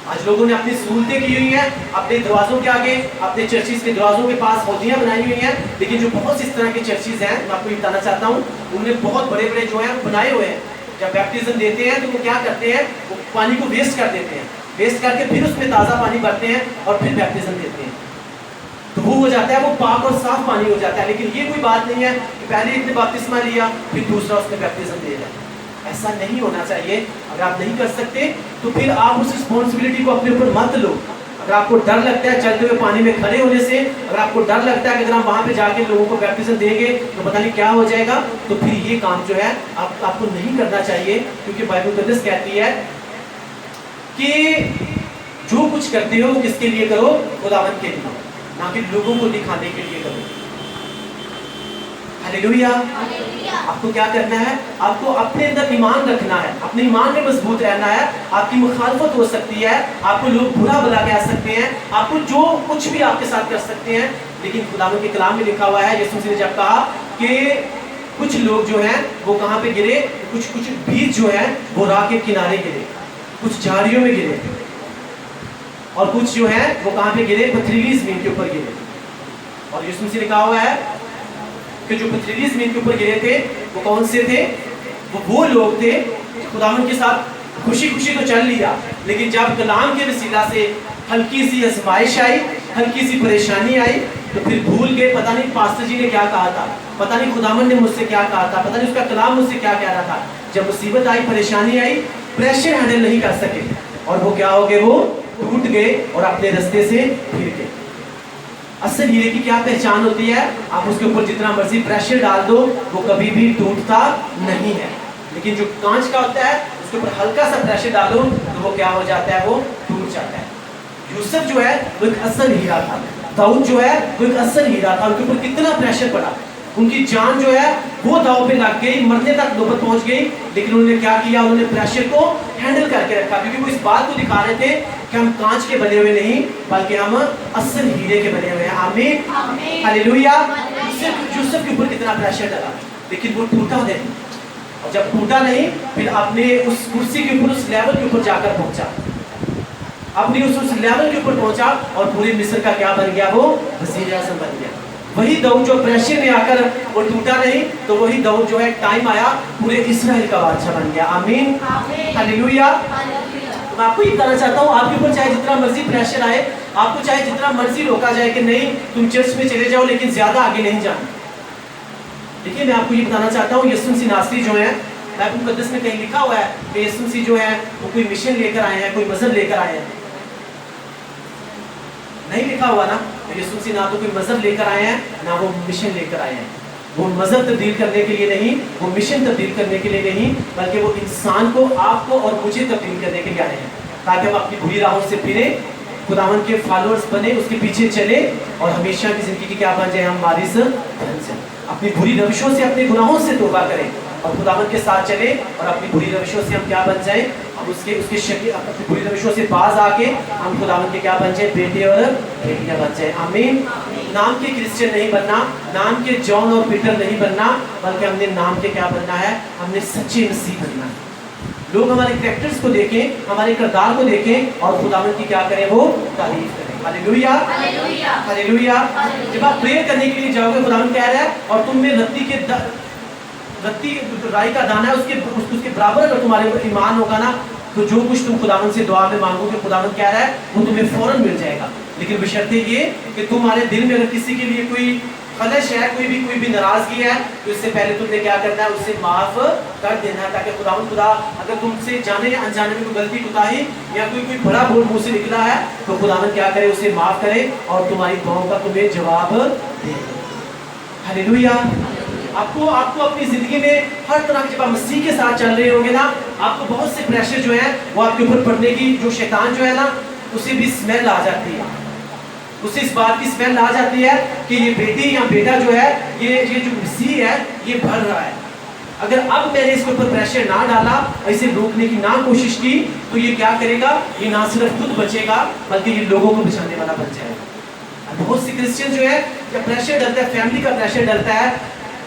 आज लोगों ने अपनी सहूलतें की हुई हैं, अपने दरवाजों के आगे, अपने चर्चिज के दरवाजों के पास हौदियाँ बनाई हुई हैं, लेकिन जो बहुत इस तरह के चर्चिज हैं, मैं आपको बताना चाहता हूँ, उनने बहुत बड़े बड़े जो हैं बनाए हुए हैं। जब बैप्टिज्म देते हैं तो वो क्या करते हैं? वो पानी को वेस्ट कर देते हैं, वेस्ट करके फिर उसमें ताज़ा पानी भरते हैं और फिर बैप्टिज्म देते हैं, तो वो हो जाता है, वो पाक और साफ पानी हो जाता है। लेकिन ये कोई बात नहीं है कि पहले इसने बपतिस्मा लिया फिर दूसरा उसमें बैप्टिज्म दे दिया। ऐसा नहीं होना चाहिए। अगर आप नहीं कर सकते तो फिर आप उस रिस्पॉन्सिबिलिटी को अपने ऊपर मत लो। अगर आपको डर लगता है चलते हुए पानी में खड़े होने से, अगर आपको डर लगता है कि अगर हम वहाँ पे जाके लोगों को बैप्टिज्म देंगे तो पता नहीं क्या हो जाएगा, तो फिर ये काम जो है आपको नहीं करना चाहिए, क्योंकि बाइबल मुकद्दस कहती है कि जो कुछ करते हो किसके लिए करो? खुदावंद के लिए, ना कि लोगों को दिखाने के लिए करो। हालेलुया। आपको क्या करना है? आपको अपने अंदर ईमान रखना है, अपने ईमान में मजबूत रहना है। आपकी मुखालफत हो सकती है, आपको लोग बुरा भला कह सकते हैं, आपको जो कुछ भी आपके साथ कर सकते हैं, लेकिन खुदावंद के कलाम में लिखा हुआ है, यीशु मसीह ने जब कहा कि कुछ लोग जो हैं वो कहाँ पे गिरे? कुछ बीज जो है वो राह के किनारे गिरे, कुछ झाड़ियों में गिरे, और कुछ जो है वो कहाँ पे गिरे? पथरीली जमीन के ऊपर गिरे। और यीशु मसीह ने कहा हुआ है कि जो पथरीली जमीन के ऊपर गिरे थे वो कौन से थे? वो लोग थे खुदावंद के साथ खुशी खुशी तो चल लिया, लेकिन जब कलाम के वसीला से हल्की सी आजमाइश आई, हल्की सी परेशानी आई, तो फिर भूल गए, पता नहीं पास्टर जी ने क्या कहा था, पता नहीं खुदावंद ने मुझसे क्या कहा था, पता नहीं उसका कलाम मुझसे क्या कह रहा था। जब मुसीबत आई, परेशानी आई, प्रेशर हैंडल नहीं कर सके, और वो क्या हो गए? वो टूट गए और अपने रास्ते से फिर गए। असल हीरे की क्या पहचान होती है? आप उसके ऊपर जितना मर्जी प्रेशर डाल दो वो कभी भी टूटता नहीं है, लेकिन जो कांच का होता है उसके ऊपर हल्का सा प्रेशर डालो तो वो क्या हो जाता है? वो टूट जाता है। यूसुफ जो है वो एक असल हीरा था, दाऊद जो है वो एक असल हीरा था। उनके ऊपर कितना प्रेशर पड़ा, उनकी जान जो है वो दाव पे लग गई, मरने तक नौबत पहुंच गई, लेकिन उन्होंने क्या किया? उन्होंने प्रेशर को हैंडल करके रखा, क्योंकि वो इस बात को दिखा रहे थे कि हम कांच के बने हुए नहीं, बल्कि हम असल हीरे के बने हुए हैं। आमीन, हालेलुया। यूसुफ के ऊपर कितना प्रेशर डाला, लेकिन वो टूटा नहीं, और जब टूटा नहीं फिर अपने उस कुर्सी के ऊपर, उस लेवल के ऊपर जाकर पहुंचा, अपनी उस लेवल के ऊपर पहुंचा, और पूरे मिस्र का क्या बन गया? वो वज़ीर आज़म बन गया। वही दाऊद जो प्रेशर में आकर वो टूटा नहीं, तो वही दाऊद जो है टाइम आया पूरे इस्राएल का बादशाह बन गया। आमीन, हालेलुया। मैं आपको ये बताना चाहता हूँ, आपके ऊपर चाहे जितना मर्जी प्रेशर आए, आपको चाहे जितना मर्जी रोका जाए कि नहीं तुम चर्च में चले जाओ लेकिन ज्यादा आगे नहीं जाना। देखिए मैं आपको ये बताना चाहता हूँ, यीशु मसीह नासरी जो है, बाइबल मुकद्दस में कहीं लिखा हुआ है कि यीशु मसीह जो है वो कोई मिशन लेकर आए हैं, कोई मजहब लेकर आए हैं? नहीं लिखा हुआ ना। यीशु मसीह ना तो कोई मजहब लेकर आए हैं, ना वो मिशन लेकर आए हैं। वो मजहब तब्दील करने के लिए नहीं, वो मिशन तब्दील करने के लिए नहीं, बल्कि वो इंसान को, आपको और मुझे तब्दील करने के लिए आए हैं, ताकि हम अपनी बुरी राहों से फिरे, खुदावंद के फॉलोअर्स बने, उसके पीछे चले, और हमेशा की जिंदगी की क्या बन जाए? हम वारिस बन जाए। अपनी बुरी रविशों से, अपने गुनाहों से तौबा करें और खुदावंद के साथ चले, और अपनी बुरी रविशों से हम क्या बन जाए? हम उसके शक्ल, अपनी बुरी रविशों से बाज आके हम खुदावंद के क्या बन जाए? बेटे और बेटियां बन जाए। आमीन। नाम के क्रिश्चियन नहीं बनना, नाम के जॉन और पीटर नहीं बनना, बल्कि हमने नाम के क्या बनना है? हमने सच्चे मसीह बनना है। लोग हमारे कैरेक्टर्स को देखें, हमारे किरदार को देखें, और खुदावंद की क्या करें? वो तारीफ करें। Hallelujah, hallelujah. जब आप प्रेयर करने के लिए जाओगे, खुदावंद कह रहा है, और तुम में रत्ती राई का दाना है उसके बराबर अगर तुम्हारे ऊपर ईमान होगा ना, तो जो कुछ तुम खुदावंद से दुआ में मांगोगे, खुदावंद कह रहा है वो तुम्हें फौरन मिल जाएगा। लेकिन बशर्ते ये कि तुम्हारे दिल में अगर किसी के लिए कोई खलश है, कोई भी नाराजगी है, तो इससे पहले तुमने क्या करना है? उससे माफ कर देना है, ताकि खुदा अगर तुमसे जाने या अनजाने में कोई गलती कोताही या कोई बड़ा बोल मुंह से निकला है, तो खुदावंद क्या करे? उसे माफ करे और तुम्हारी दुआओं का तुम्हें जवाब दे। हालेलुया। आपको अपनी जिंदगी में हर तरह के, जब आप मसीह के साथ चल रहे होंगे ना, आपको बहुत से प्रेशर जो है वो आपके ऊपर पड़ने की, जो शैतान जो है ना, उसे भी स्मेल आ जाती है, उसे इस बात की स्मेल आ जाती है कि ये बेटी या बेटा जो है, ये जो मसीह है ये भर रहा है, اگر اب میں نے اس کے اوپر پریشر نہ ڈالا، اسے روکنے کی نہ کوشش کی، تو یہ کیا کرے گا؟ یہ نہ صرف خود بچے گا بلکہ یہ لوگوں کو بچانے والا بن جائے گا۔ بہت سی کرسچن جو ہے جب پریشر ڈلتا ہے، فیملی کا پریشر ڈلتا ہے،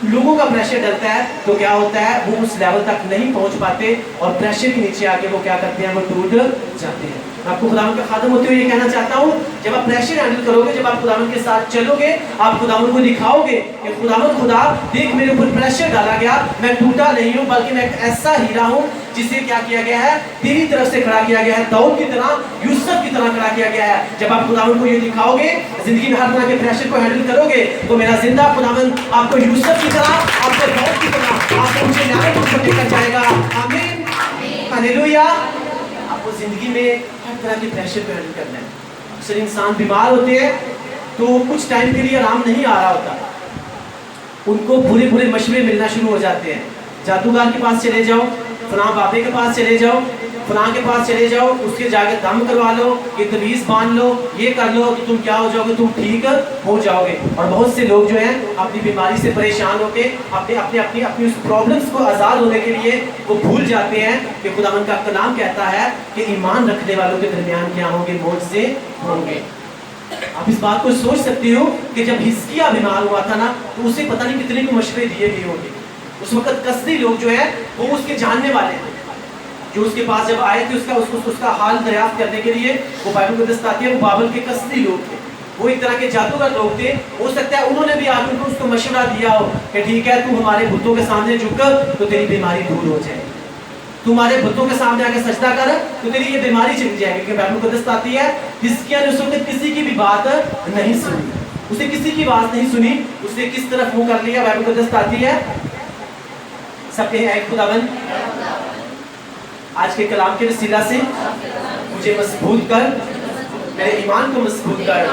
لوگوں کا پریشر ڈلتا ہے، تو کیا ہوتا ہے؟ وہ اس لیول تک نہیں پہنچ پاتے اور پریشر کے نیچے آ کے وہ کیا کرتے ہیں؟ وہ ٹوٹ جاتے ہیں۔ میں آپ کو خداوند کا خادم ہوتے ہوئے یہ کہنا چاہتا ہوں، جب آپ پریشر ہینڈل کرو گے، جب آپ خداوند کے ساتھ چلو گے، آپ خداوند کو دکھاؤ گے کہ خداوند خدا دیکھ میرے اوپر پریشر ڈالا گیا، میں ٹوٹا نہیں ہوں بلکہ میں ایک ایسا ہیرا ہوں جسے کیا کیا گیا ہے؟ تیری طرف سے کھڑا کیا گیا ہے، داؤد کی طرح، یوسف کی طرح کھڑا کیا گیا ہے۔ جب آپ خداوند کو یہ دکھاؤ گے، زندگی میں ہر طرح کے پریشر کو ہینڈل کرو گے، تو میرا زندہ خداوند آپ کو یوسف کی طرح، آپ کو داؤد کی طرح، آپ کو اونچے نعرے پر لے کر جائے گا۔ آمین، ہاللیلویا۔ آپ کو زندگی میں ہر طرح کے پریشر کو ہینڈل کرنا ہے۔ اکثر انسان بیمار ہوتے ہیں تو کچھ ٹائم کے لیے آرام نہیں آ رہا ہوتا، ان کو برے برے مشورے ملنا شروع ہو جاتے ہیں۔ جادوگر کے پاس چلے جاؤ، فلاں بابے کے پاس چلے جاؤ، فلاں کے پاس چلے جاؤ، اس کے جا کے دم کروا لو، یہ تویز باندھ لو، یہ کر لو کہ تم کیا ہو جاؤ گے؟ تم ٹھیک ہو جاؤ گے۔ اور بہت سے لوگ جو ہیں اپنی بیماری سے پریشان ہو کے اپنی اس پرابلمس کو آزاد ہونے کے لیے وہ بھول جاتے ہیں کہ خداوند کا کلام کہتا ہے کہ ایمان رکھنے والوں کے درمیان کیا ہوں گے؟ معجزے ہوں گے۔ آپ اس بات کو سوچ سکتے ہو کہ جب حزقیہ بیمار ہوا تھا نا، تو اسے پتہ نہیں کتنے کو مشورے دیے گئے ہوں گے۔ اس وقت کسدی لوگ جو ہے وہ اس کے جاننے والے تھے، جو اس کے پاس جب آئے تھے اس کا حال دریافت کرنے کے لیے، وہ بائبل میں دستاتی ہے وہ بابل کے کسدی لوگ تھے، وہ ایک طرح کے جادوگر لوگ تھے۔ ہو سکتا ہے انہوں نے بھی آ کر اس کو مشورہ دیا ہو کہ ٹھیک ہے تو ہمارے بتوں کے سامنے جھک کر تو تیری بیماری دور ہو جائے، تمہارے بتوں کے سامنے آ کے سجدہ کر تو تیری یہ بیماری چلی جائے گی۔ کہ بائبل میں دستاتی ہے حزقیہ نے اس وقت کسی کی بھی بات نہیں سنی، اسے کسی کی بات نہیں سنی، اس نے کس طرف منہ کر لیا؟ بائبل میں دستاتی ہے سب کہیں اے خداوند آج کے کلام کے وسیلہ سے مجھے مضبوط کر، میرے ایمان کو مضبوط کر،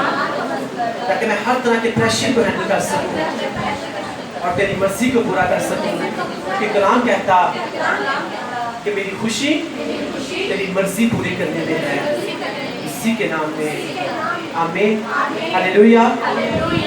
تاکہ میں ہر طرح کے پریشر کو ہینڈل کر سکوں اور تیری مرضی کو پورا کر سکوں۔ کہ کلام کہتا کہ میری خوشی تیری مرضی پوری کرنے میں ہے، اسی کے نام میں آمین، ہاللیلویا۔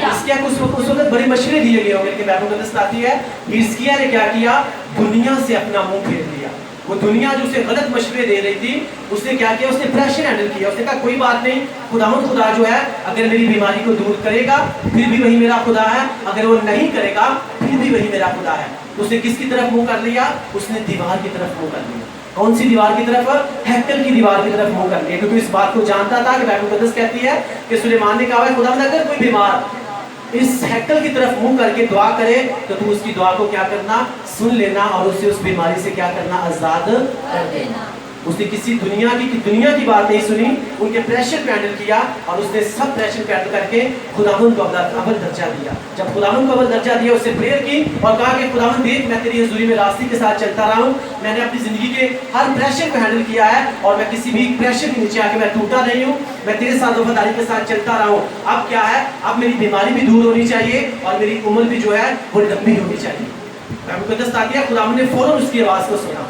حزقیہ کو اس وقت بڑے مشورے دیے گئے ہوں گے کہ بائبل میں دستاتی ہے حزقیہ نے کیا کیا؟ دنیا سے اپنا منہ پھیر لیا۔ وہ دنیا جو اسے غلط مشورے دے رہی تھی، اس نے کیا کیا؟ اس نے پریشر ہینڈل کیا۔ اس نے کہا کوئی بات نہیں، خداوند خدا جو ہے اگر میری بیماری کو دور کرے گا پھر بھی وہی میرا خدا ہے، اگر وہ نہیں کرے گا پھر بھی وہی میرا خدا ہے۔ اس نے کس کی طرف منہ کر لیا؟ اس نے دیوار کی طرف منہ کر لیا۔ کون سی دیوار کی طرف؟ ہیکل کی دیوار کی طرف منہ کر لیا، کیونکہ اس بات کو جانتا تھا کہ بائبل مقدس کہتی ہے کہ سلیمان نے کہا ہے خداوند اگر کوئی بیمار اس ہیکل کی طرف منہ کر کے دعا کرے تو تو اس کی دعا کو کیا کرنا؟ سن لینا اور اسے اس بیماری سے کیا کرنا؟ آزاد کر دینا۔ اس نے کسی دنیا کی بات نہیں سنی، ان کے پریشر کو ہینڈل کیا اور اس نے سب پریشر کو ہینڈل کر کے خداوند کو اول درجہ دیا۔ جب خداوند کو اول درجہ دیا، اس سے پریئر کی اور کہا کہ خداوند دیکھ میں تیری حضوری میں راستے کے ساتھ چلتا رہا ہوں، میں نے اپنی زندگی کے ہر پریشر کو ہینڈل کیا ہے اور میں کسی بھی پریشر کے نیچے آ کے میں ٹوٹا نہیں ہوں، میں تیرے ساتھ وفاداری کے ساتھ چلتا رہا ہوں۔ اب کیا ہے؟ اب میری بیماری بھی دور ہونی چاہیے اور میری عمر بھی جو ہے وہ لمبی ہونی چاہیے۔ مقدس آتی ہے خداوند نے فوراً اس کی آواز کو سنا۔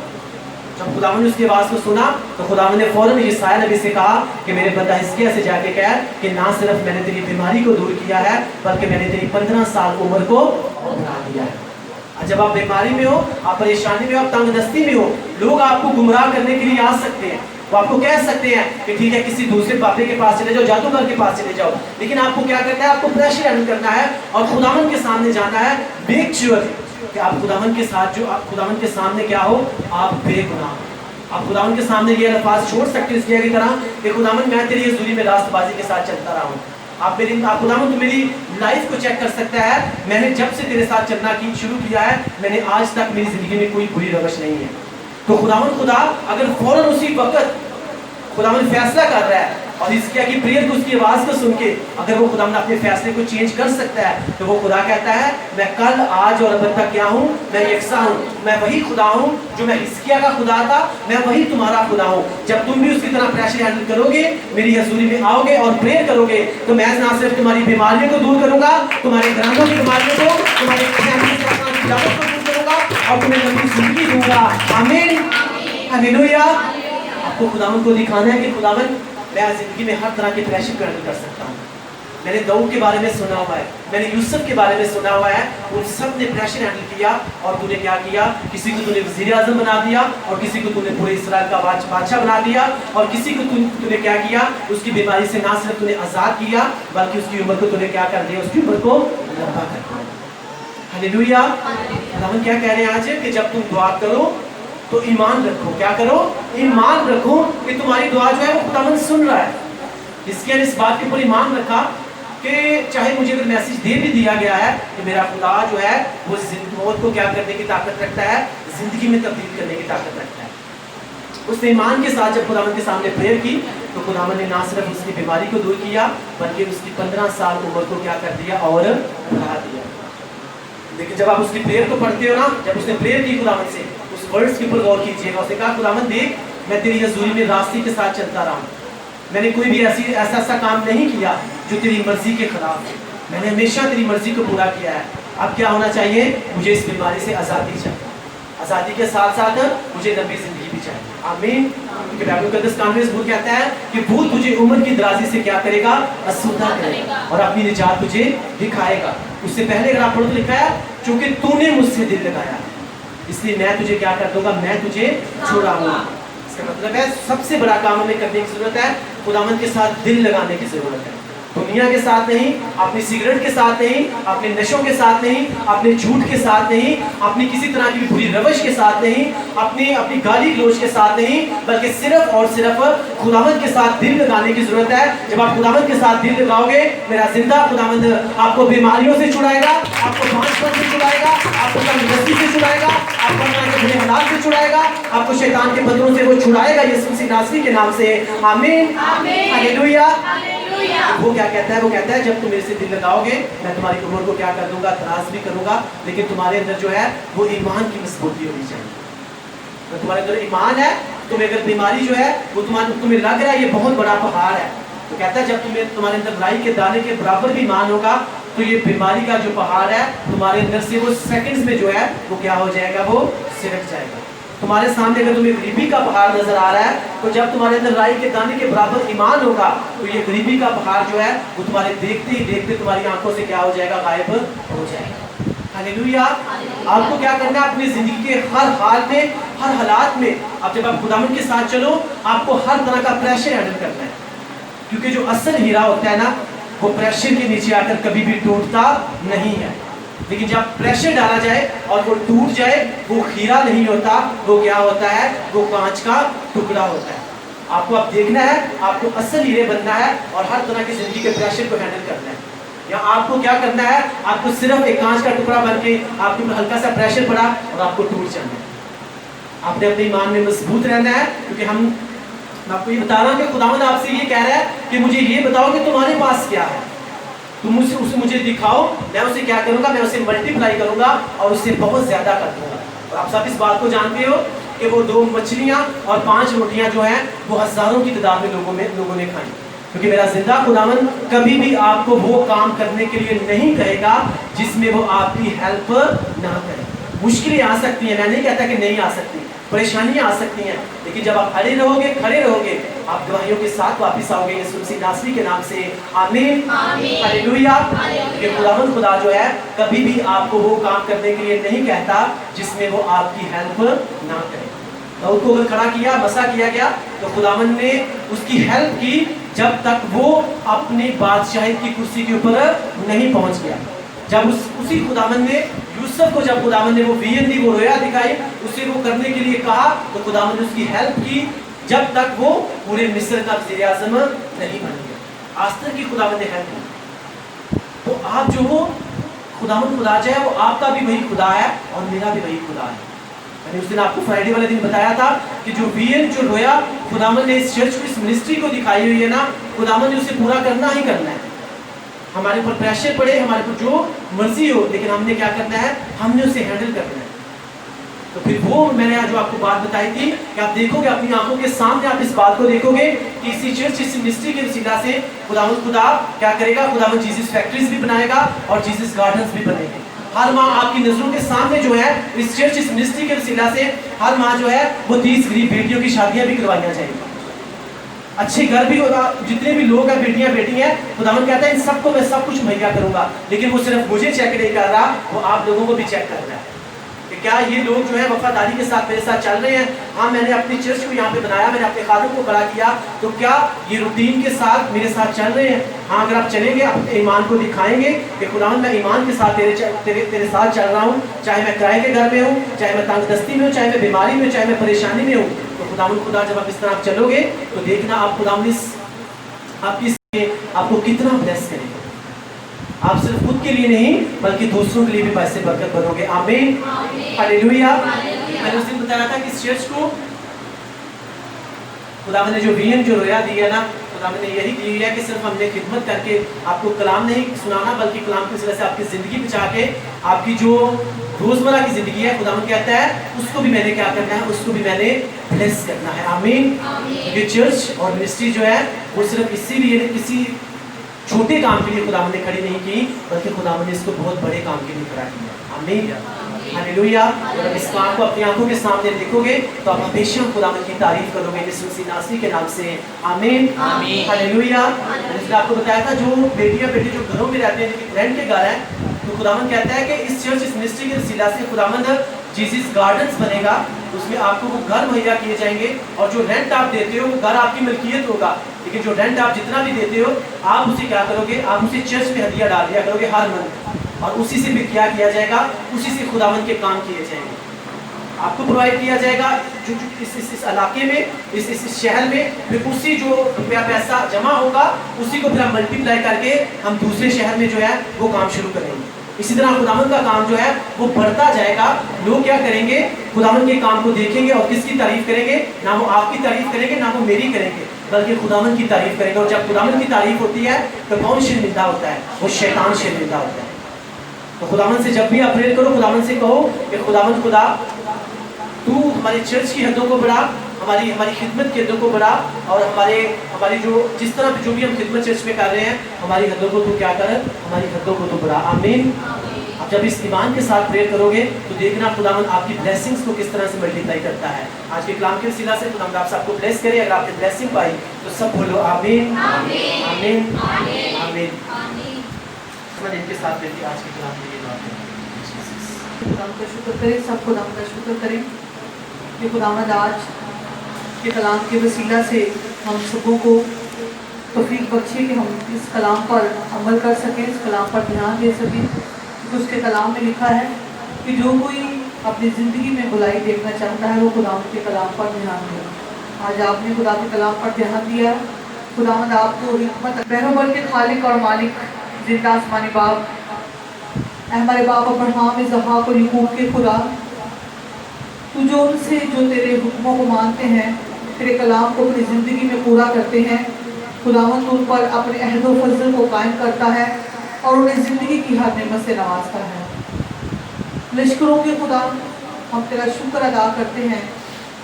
جب خداوند نے اس کی آواز کو سنا تو خداوند نے فوراً یسایہ نبی سے کہا کہ میرے بندہ حزقیہ سے جا کے کہہ کہ نہ صرف میں نے تیری بیماری کو دور کیا ہے بلکہ میں نے تیری 15 سال عمر کو بڑھا دیا ہے۔ جب آپ بیماری میں ہو، آپ پریشانی میں ہو، آپ تنگ دستی میں ہو، لوگ آپ کو گمراہ کرنے کے لیے آ سکتے ہیں، وہ آپ کو کہہ سکتے ہیں کہ ٹھیک ہے کسی دوسرے بابے کے پاس چلے جاؤ، جادوگر کے پاس چلے جاؤ، لیکن آپ کو کیا کرنا ہے؟ آپ کو پریشر ہینڈل کرنا ہے اور خداوند کے سامنے جانا ہے۔ میک شیور کہ آپ خداوند کے ساتھ جو آپ خداوند کے سامنے کیا ہو؟ آپ بے گناہ ہو۔ آپ خداوند کے سامنے یہ الفاظ چھوڑ سکتے اس کی طرح کہ خداوند میں تیری حضوری میں راست بازی کے ساتھ چلتا رہا ہوں۔ آپ خداوند تو میری لائف کو چیک کر سکتا ہے، میں نے جب سے تیرے ساتھ چلنا شروع کیا ہے میں نے آج تک میری زندگی میں کوئی بری روش نہیں ہے۔ تو خداوند خدا اگر فوراً اسی وقت خداوند فیصلہ کر رہا ہے اور حزقیہ کی پریئر کو، اس کی آواز کو سن کے اگر وہ خداوند اپنے فیصلے کو چینج کر سکتا ہے تو وہ خدا کہتا ہے میں کل آج اور اب تک کیا ہوں؟ میں یکساں ہوں، میں وہی خدا ہوں جو میں حزقیہ کا خدا تھا، میں وہی تمہارا خدا ہوں۔ جب تم بھی اس کی طرح پریشر ہینڈل کرو گے، میری حضوری میں آؤ گے اور پریئر کرو گے تو میں نہ صرف تمہاری بیماریوں کو دور کروں گا، تمہارے گھرانوں کی بیماریوں کو، تمہاری فیملی سے کو دور کروں گا اور تمہیں لمبی زندگی دوں گا۔ آمین، ہاللیلویا۔ آپ کو خداوند کو دکھانا ہے کہ خداوند میں زندگی میں ہر طرح کے پریشر کو ہینڈل کر سکتا ہوں، मैंने दाऊद के बारे में सुना हुआ है, मैंने यूसुफ के बारे में सुना हुआ है, उन सब ने प्रेशर हैंडल किया और तूने क्या किया, किसी को तूने वज़ीर आज़म बना दिया और किसी को तूने पूरे इस्राएल का बादशाह बना दिया और किसी को तूने क्या किया, उसकी बीमारी से ना सिर्फ तूने आज़ाद किया बल्कि उसकी उम्र को तूने क्या कर दिया, उसकी उम्र को लंबा कर दिया। हालेलुया। हम क्या कह रहे हैं आज कि जब तुम दुआ करो तो ईमान रखो, क्या करो, ईमान रखो कि तुम्हारी दुआ जो है वो खुदावंद सुन रहा है। इसके इस बात के ऊपर ईमान रखा कि चाहे मुझे अगर मैसेज दे भी दिया गया है कि मेरा खुदा जो है वो मौत को क्या करने की ताकत रखता है, जिंदगी में तब्दील करने की ताकत रखता है। उसने ईमान के साथ जब खुदावंद के सामने प्रेयर की तो खुदावंद ने ना सिर्फ उसकी बीमारी को दूर किया बल्कि उसकी 15 साल उम्र को क्या कर दिया और बढ़ा दिया। लेकिन जब आप उसकी प्रेयर को पढ़ते हो ना, जब उसने प्रेयर की खुदावंद से, उस वर्ड्स के ऊपर गौर कीजिएगा। उसने कहा खुदावंद देख, मैं तेरी हजूरी में रास्ते के साथ चलता रहा हूँ, मैंने कोई भी ऐसा काम नहीं किया जो तेरी मर्जी के खिलाफ है, मैंने हमेशा तेरी मर्जी को पूरा किया है। अब क्या होना चाहिए, मुझे इस बीमारी से आज़ादी चाहिए, आज़ादी के साथ साथ मुझे लंबी जिंदगी भी चाहिए। आमीन। क्योंकि बाइबल मुकद्दस कानून भूत कहता है कि भूत तुझे उम्र की दराजी से क्या करेगा, असुदा करेगा और अपनी निजात तुझे दिखाएगा। उससे पहले अगर आप पढ़ो तो लिखा है क्योंकि तूने मुझसे दिल लगाया इसलिए मैं तुझे क्या कर दूंगा, मैं तुझे छुड़ाऊंगा। इसका मतलब है सबसे बड़ा काम हमें करने की जरूरत है, खुदावंद के साथ दिल लगाने की जरूरत है। दुनिया के साथ नहीं, अपनी सिगरेट के साथ नहीं, अपने नशों के साथ नहीं, अपने झूठ के साथ नहीं, अपनी किसी तरह की बुरी रवश के साथ नहीं, अपनी गाली गलौज के साथ नहीं, बल्कि सिर्फ और सिर्फ खुदावंद के साथ दिल लगाने की जरूरत है। जब आप खुदावंद के साथ दिल लगाओगे, मेरा जिंदा खुदावंद आपको बीमारियों से छुड़ाएगा, आपको बांझपन से छुड़ाएगा, आपको तंदुरुस्ती से छुड़ाएगा, आपको बुरे हालात से छुड़ाएगा, आपको शैतान के बंधनों से वो छुड़ाएगा यीशु मसीह नासरी के नाम से। आमीन। हालेलुया। वो क्या कहता है, वो कहता है जब तुम मेरे से दिल लगाओगे मैं तुम्हारी उम्र को क्या कर दूंगा, तराश भी करूंगा, लेकिन तुम्हारे अंदर जो है वो ईमान की मजबूती होनी चाहिए। तो तुम्हारे अंदर ईमान है, तुम्हें अगर बीमारी जो है वो तुम्हें लग रहा है ये बहुत बड़ा पहाड़ है, तो कहता है जब तुम्हारे अंदर राई के दाने के बराबर भी ईमान होगा तो ये बीमारी का जो पहाड़ है तुम्हारे अंदर से वो सेकंड्स में जो है वो क्या हो जाएगा, वो सिरक जाएगा। तुम्हारे सामने अगर तुम्हें गरीबी का पहाड़ नजर आ रहा है तो जब तुम्हारे अंदर राई के दाने के बराबर ईमान होगा तो ये गरीबी का पहाड़ जो है वो तुम्हारे देखते ही देखते तुम्हारी आंखों से क्या हो जाएगा, गायब हो जाएगा। हालेलुया। आपको क्या करना है, अपनी जिंदगी के हर हाल में, हर हालात में, अब जब आप खुदावंद के साथ चलो आपको हर तरह का प्रेशर हैंडल करना है, क्योंकि जो असल हीरा होता है ना वो प्रेशर के नीचे आकर कभी भी टूटता नहीं है। लेकिन जब प्रेशर डाला जाए और वो टूट जाए वो हीरा नहीं होता, वो क्या होता है, वो कांच का टुकड़ा होता है। आपको अब देखना है, आपको असल हीरे बनना है और हर तरह की जिंदगी के प्रेशर को हैंडल करना है। या आपको क्या करना है, आपको सिर्फ एक कांच का टुकड़ा बन के आपके ऊपर हल्का सा प्रेशर पड़ा और आपको टूट जाना है। आपने अपने ईमान में मजबूत रहना है, क्योंकि मैं आपको ये बता रहा हूँ कि खुदावंद आपसे ये कह रहा है कि मुझे ये बताओ कि तुम्हारे पास क्या है, तुम उसे मुझे दिखाओ, मैं उसे क्या करूंगा, मैं उसे मल्टीप्लाई करूंगा और उससे बहुत ज्यादा कर दूंगा। और आप सब इस बात को जानते हो कि वो 2 मछलियां और 5 रोटियां जो हैं वो हजारों की तादाद में लोगों ने खाई, क्योंकि मेरा जिंदा खुदावंद कभी भी आपको वो काम करने के लिए नहीं कहेगा जिसमें वो आपकी हेल्प ना करे। मुश्किलें आ सकती हैं, मैं नहीं कहता कि नहीं आ सकती, परेशानियां आ सकती हैं, लेकिन जब आप खड़े रहोगे आप गवाहियों के साथ वापस आओगे यीशु मसीह नासरी के नाम से। आमीन। हालेलुया। ये खुदावंद खुदा जो है कभी भी आपको वो काम करने के लिए नहीं कहता जिसमें वो आपकी हेल्प ना करे। दाऊद को अगर खड़ा किया, बसा किया गया तो खुदावंद ने उसकी हेल्प की जब तक वो अपनी बादशाही की कुर्सी के ऊपर नहीं पहुंच गया। जब उसी खुदावंद ने यूसुफ को, जब खुदावंद ने वो विजन दी, वो रोया दिखाई, उसे वो करने के लिए कहा तो खुदावंद ने उसकी हेल्प की जब तक वो पूरे मिस्र का वज़ीर आज़म नहीं बन गया। आज तक की खुदावंद ने हेल्प की। तो आप जो हो खुदावंद खुदा जो है वो आपका भी वही खुदा है और मेरा भी वही खुदा है। मैंने उस दिन आपको फ्राइडे वाले दिन बताया था कि जो विजन जो रोया खुदावंद ने इस चर्च को, इस मिनिस्ट्री को दिखाई हुई है ना, खुदावंद ने उसे पूरा करना ही करना है। हमारे ऊपर प्रेशर पड़े, हमारे ऊपर जो मर्जी हो, लेकिन हमने क्या करना है, हमने उसे हैंडल करना है। तो फिर वो मैंने आज जो आपको बात बताई थी कि आप देखोगे अपनी आंखों के सामने, आप इस बात को देखोगे कि इसी चर्च, इस मिनिस्ट्री के वसीला से खुदावंद खुदा क्या करेगा, खुदावंद जीसस फैक्ट्रीज भी बनाएगा और जीसस गार्डन्स भी बनेंगे। हर माह आपकी नजरों के सामने जो है इस चर्च, इस मिनिस्ट्री के वसीला से हर माह जो है वो 30 गरीब बेटियों की शादियां भी करवाई जाएंगी। अच्छे घर भी होगा, जितने भी लोग हैं, बेटियां बेटी हैं, खुदावन कहता है इन सबको मैं सब कुछ मुहैया करूंगा। लेकिन वो सिर्फ मुझे चेक नहीं कर रहा, वो आप लोगों को भी चेक कर रहा है कि क्या ये लोग जो है वफादारी के साथ मेरे साथ चल रहे हैं। हाँ, मैंने अपनी चर्च को यहाँ पे बनाया, मैंने अपने खादम को खड़ा किया, तो क्या ये रूटीन के साथ मेरे साथ चल रहे हैं? हाँ, अगर आप चलेंगे, अपने ईमान को दिखाएंगे कि खुदावन मैं ईमान के साथ तेरे साथ चल रहा हूँ, चाहे मैं किराए के घर में हूँ, चाहे मैं तंगदस्ती में हूँ, चाहे मैं बीमारी में हूँ, चाहे मैं परेशानी में हूँ, तो खुदावन खुदा जब आप इस तरह चलोगे तो देखना आप खुदावन आपको कितना ब्लेस करेगा। आप सिर्फ खुद के लिए नहीं बल्कि दूसरों के लिए भी पैसे बरकत बनोगे। आमीन, हालेलुया। मैंने उस दिन बताया था कि इस चर्च को खुदा ने जो विजन जो रोया दिया ना, खुदा ने यही दी है कि सिर्फ हमने खिदमत करके आपको कलाम नहीं सुनाना, बल्कि कलाम की वजह से आपकी ज़िंदगी बचा के आपकी जो रोज़मर्रा की ज़िंदगी है, खुदा कहता है उसको भी मैंने क्या करना है, उसको भी मैंने ब्लेस करना है। आमीन। ये चर्च और मिनिस्ट्री जो है वो सिर्फ इसीलिए किसी छोटे काम के लिए खुदा ने खड़ी नहीं की, बल्कि खुदा ने इसको बहुत बड़े काम के लिए खड़ा किया। आमीन, हालेलुया। और इस काम को अपनी आंखों के सामने देखोगे तो आप हमेशा खुदा की तारीफ करोगे यीशु मसीह नासरी के नाम से। आमीन, हालेलुया। मैंने आपको बताया था जो बेटियां बेटे जो घरों में रहते हैं, जिनके रेंट के घर हैं, तो खुदावन कहता है कि इस चर्च इस मिनिस्ट्री के वसीला से खुदावन जीसस गार्डन्स बनेगा, उसमें आपको वो घर मुहैया किए जाएंगे, और जो रेंट आप देते हो वो घर आपकी मिल्कियत होगा, लेकिन जो रेंट आप जितना भी देते हो आप उसे क्या करोगे, आप उसे चर्च में हदिया डाल दिया करोगे हर मंथ, और उसी से भी क्या किया जाएगा, उसी से खुदावन के काम किए जाएंगे, आपको प्रोवाइड किया जाएगा। जो इस इलाके में इस शहर में फिर उसी जो रुपया पैसा जमा होगा उसी को फिर हम मल्टीप्लाई करके हम दूसरे शहर में जो है वो काम शुरू करेंगे। इसी तरह खुदावन का काम जो है वो बढ़ता जाएगा। लोग क्या करेंगे, खुदावन के काम को देखेंगे और किसकी तारीफ करेंगे, ना वो आपकी तारीफ करेंगे ना वो मेरी करेंगे, बल्कि खुदावन की तारीफ करेंगे। और जब खुदावन की तारीफ होती है तो कौन शर्मिंदा होता है, वो शैतान शर्मिंदा होता है। तो खुदावन से जब भी आप प्रेयर करो, खुदावन से कहो कि खुदावन खुदा तू हमारी चर्च की हदों को बढ़ा, हमारी खिदमत की हदों को बढ़ा, और हमारी जो जिस तरह जो भी हम खिदमत चर्च में कर रहे हैं, हमारी हदों को तू क्या कर, हमारी हदों को तू बढ़ा। आमीन। आप जब इस ईमान के साथ प्रेयर करोगे तो देखना खुदावन आपकी ब्लेसिंग्स को किस तरह से मल्टीप्लाई करता है। आज के कलाम के वसीला से खुदावन आप सबको ब्लेस करे। अगर आपने ब्लेसिंग पाई तो सब बोलो आमीन, आमीन, आमीन, आमीन। इनके साथ बैठिए, आज के कलाम के लिए दुआ करें। खुदावंद का शुक्र करें, सब खुदावंद का शुक्र करें कि खुदावंद आज के कलाम के वसीला से हम सबों को तौफीक बख्शे कि हम इस कलाम पर अमल कर सकें, इस कलाम पर ध्यान दे सकें। तो उसके कलाम में लिखा है कि जो कोई अपनी ज़िंदगी में बुराई देखना चाहता है वो खुदावंद के कलाम पर ध्यान दे। आज आपने खुदा के कलाम पर ध्यान दिया है। खुदावंद आपको हिकमत बहरों के खालिक और मालिक जिंदा आसमानी बाप, हमारे बाप अब्राहम इसहाक और याकूब के खुदा, तू जो उनसे जो तेरे हुक्मों को मानते हैं, तेरे कलाम को अपनी ज़िंदगी में पूरा करते हैं, खुदावंद उन पर अपने अहद व फजल को कायम करता है और उन्हें ज़िंदगी की हर नेमत से नवाजता है। लश्करों के खुदा, हम तेरा शुक्र अदा करते हैं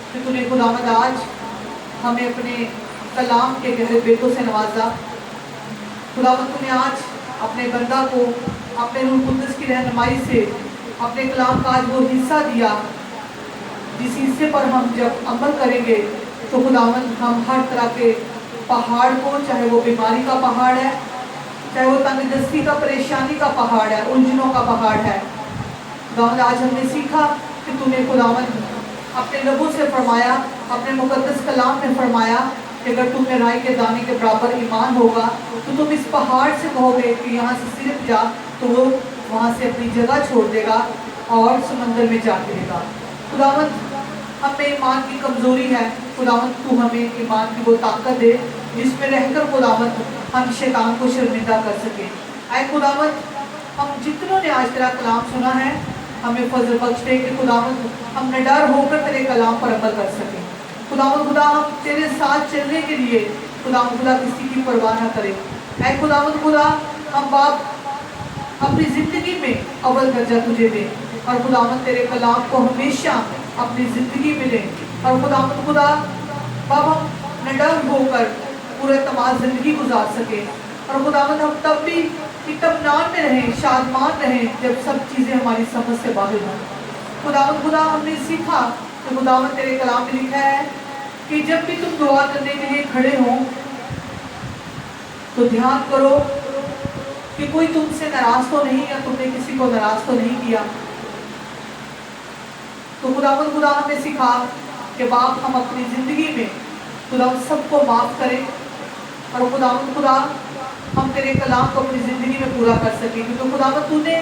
कि तूने खुदावंद आज हमें अपने कलाम के गहरे बेटों से नवाजा। खुदावंद तूने आज अपने बंदा को अपने रूह कुद्दस की रहनुमाई से अपने कलाम का आज वो हिस्सा दिया जिस हिस्से पर हम जब अमल करेंगे तो खुदावंद हम हर तरह के पहाड़ को, चाहे वो बीमारी का पहाड़ है, चाहे वो तंगदस्ती का, परेशानी का पहाड़ है, उलझनों का पहाड़ है, खुदावंद आज हमने सीखा कि तूने खुदावंद अपने लबों से फरमाया, अपने मुकद्दस कलाम में फरमाया कि अगर तुम में राई के दाने के बराबर ईमान होगा तो तुम इस पहाड़ से कहोगे कि यहाँ से सिर्फ जा, तो वो वहाँ से अपनी जगह छोड़ देगा और समंदर में जा गिरेगा। खुदावंद हमें ईमान की कमज़ोरी है, खुदावंद तू हमें ईमान की वो ताकत दे जिसमें रहकर खुदावंद हम शैतान को शर्मिंदा कर सकें। ऐ खुदावंद हम जितनों ने आज तेरा कलाम सुना है, हमें फजल बख्श दे कि खुदावंद हम निडर होकर तेरे कलाम पर अमल कर सकें। खुदावंद खुदा हम तेरे साथ चलने के लिए खुदावंद खुदा किसी की परवाह न करें। ऐ खुदावंद खुदा हम बाप अपनी ज़िंदगी में अव्वल दर्जा तुझे दें और खुदावंद तेरे कलाम को हमेशा अपनी ज़िंदगी में लें, और खुदावंद खुदा बाप हम निडर होकर पूरे तमाम ज़िंदगी गुजार सकें, और खुदावंद हम तब भी इत्मीनान में रहें, शादमान रहें जब सब चीज़ें हमारी समझ से बाहर हों। खुदावंद खुदा हमने सीखा कि खुदावंद तेरे कलाम में लिखा है कि जब भी तुम दुआ करने के लिए खड़े हो तो ध्यान करो कि कोई तुमसे नाराज तो नहीं, या तुमने किसी को नाराज तो नहीं किया। तो खुदावंद खुदा हमें सिखा कि बाप हम अपनी जिंदगी में खुदा सबको माफ करें, और खुदावंद खुदा हम तेरे कलाम को अपनी जिंदगी में पूरा कर सकें, क्योंकि खुदावंद तूने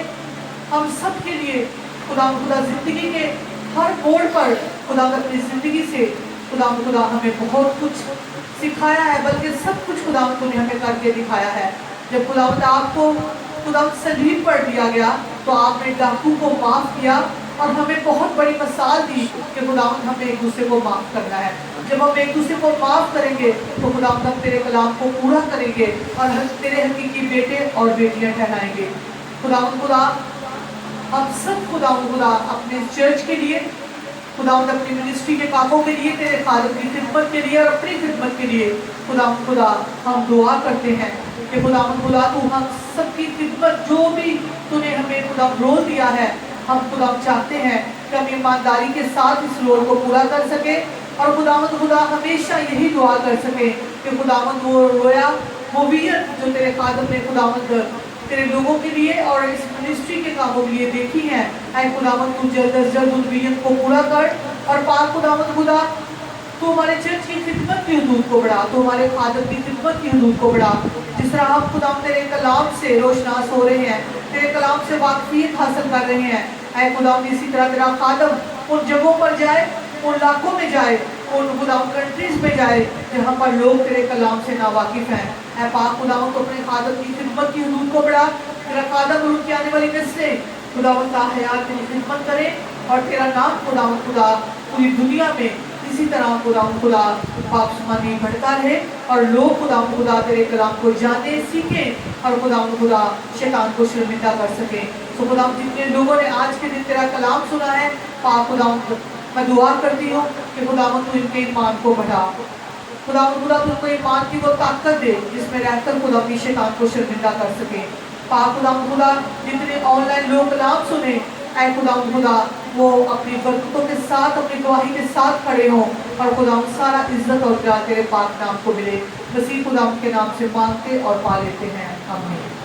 हम सब के लिए खुदावंद खुदा जिंदगी के हर मोड़ पर खुदावंद अपनी जिंदगी से खुदावंद खुदा हमें बहुत कुछ सिखाया है, बल्कि सब कुछ खुदावंद तूने हमें करके दिखाया है। जब खुदावंद आपको खुदावंद सलीब पर दिया गया तो आपने डाकू को माफ किया और हमें बहुत बड़ी मिसाल दी कि खुदावंद हमें एक दूसरे को माफ करना है। जब हम एक दूसरे को माफ करेंगे तो खुदावंद हम तेरे कलाम को पूरा करेंगे और हम तेरे हकीकी बेटे और बेटियां ठहराएंगे। खुदावंद खुदा हम सब खुदावंद खुदा अपने चर्च के लिए, खुदावंद अपनी मिनिस्ट्री के कामों के लिए, तेरे खादम की खिदमत के लिए और अपनी खिदमत के लिए खुदावंद खुदा हम दुआ करते हैं कि खुदावंद खुदा तू हम सबकी खिदमत जो भी तूने हमें खुदा रोल दिया है, हम खुदा चाहते हैं कि हम ईमानदारी के साथ इस रोल को पूरा कर सके, और खुदावंद खुदा हमेशा यही दुआ कर सके कि खुदावंद वो रोया वो वियत जो तेरे खादम ने खुदावंद तेरे लोगों के लिए और इस मिनिस्ट्री के कामों के लिए देखी है, ऐ खुदावंद तू जल्द अज जल्द उन वियत को पूरा कर। और पाक खुदावंद खुदा तू हमारे चर्च की खिदमत की हदूद को बढ़ा, तू हमारे खादम की खिदमत की हदूद को बढ़ा। जिस तरह हम खुदा तेरे कलाम से रोशनास हो रहे हैं, तेरे कलाम से वाकफियत हासिल कर रहे हैं, ऐ खुदा इसी तरह तेरा खादम उन जगहों पर जाए, उन इलाकों में जाए, उन खुदा कंट्रीज में जाए जहाँ पर लोग तेरे कलाम से नावाकिफ हैं। ऐ पाक खुदावंद को अपने खादम की खिदमत की हदूद को बढ़ा, तेरा खादम और उनकी आने वाली नस्लें खुदावंद ता हयात तेरी खिदमत करें और तेरा नाम खुदावंद खुदा पूरी दुनिया में इसी तरह खुदावंद खुदा पापसमानी बढ़ता रहे और लोग खुदावंद खुदा तेरे कलाम को जाने सीखें और खुदावंद खुदा शैतान को शर्मिंदा कर सकें। तो खुदावंद जितने लोगों ने आज के दिन तेरा कलाम सुना है, पाक खुदावंद मैं दुआ करती हूँ कि खुदावंद तू इनके ईमान को बढ़ा, खुदावंद खुदा तू उनको ईमान की वो ताकत दे जिसमें रहकर खुदा की शैतान को शर्मिंदा कर सके। पाक खुदावंद खुदा जितने ऑनलाइन लोग कलाम सुने, ऐ खुदावंद खुदा वो अपनी बरकतों के साथ अपनी गवाही के साथ खड़े हों और खुदावंद सारा इज्जत और प्यार तेरे पाक नाम को मिले। मसीह खुदावंद के नाम से मांगते और पा लेते हैं, आमीन।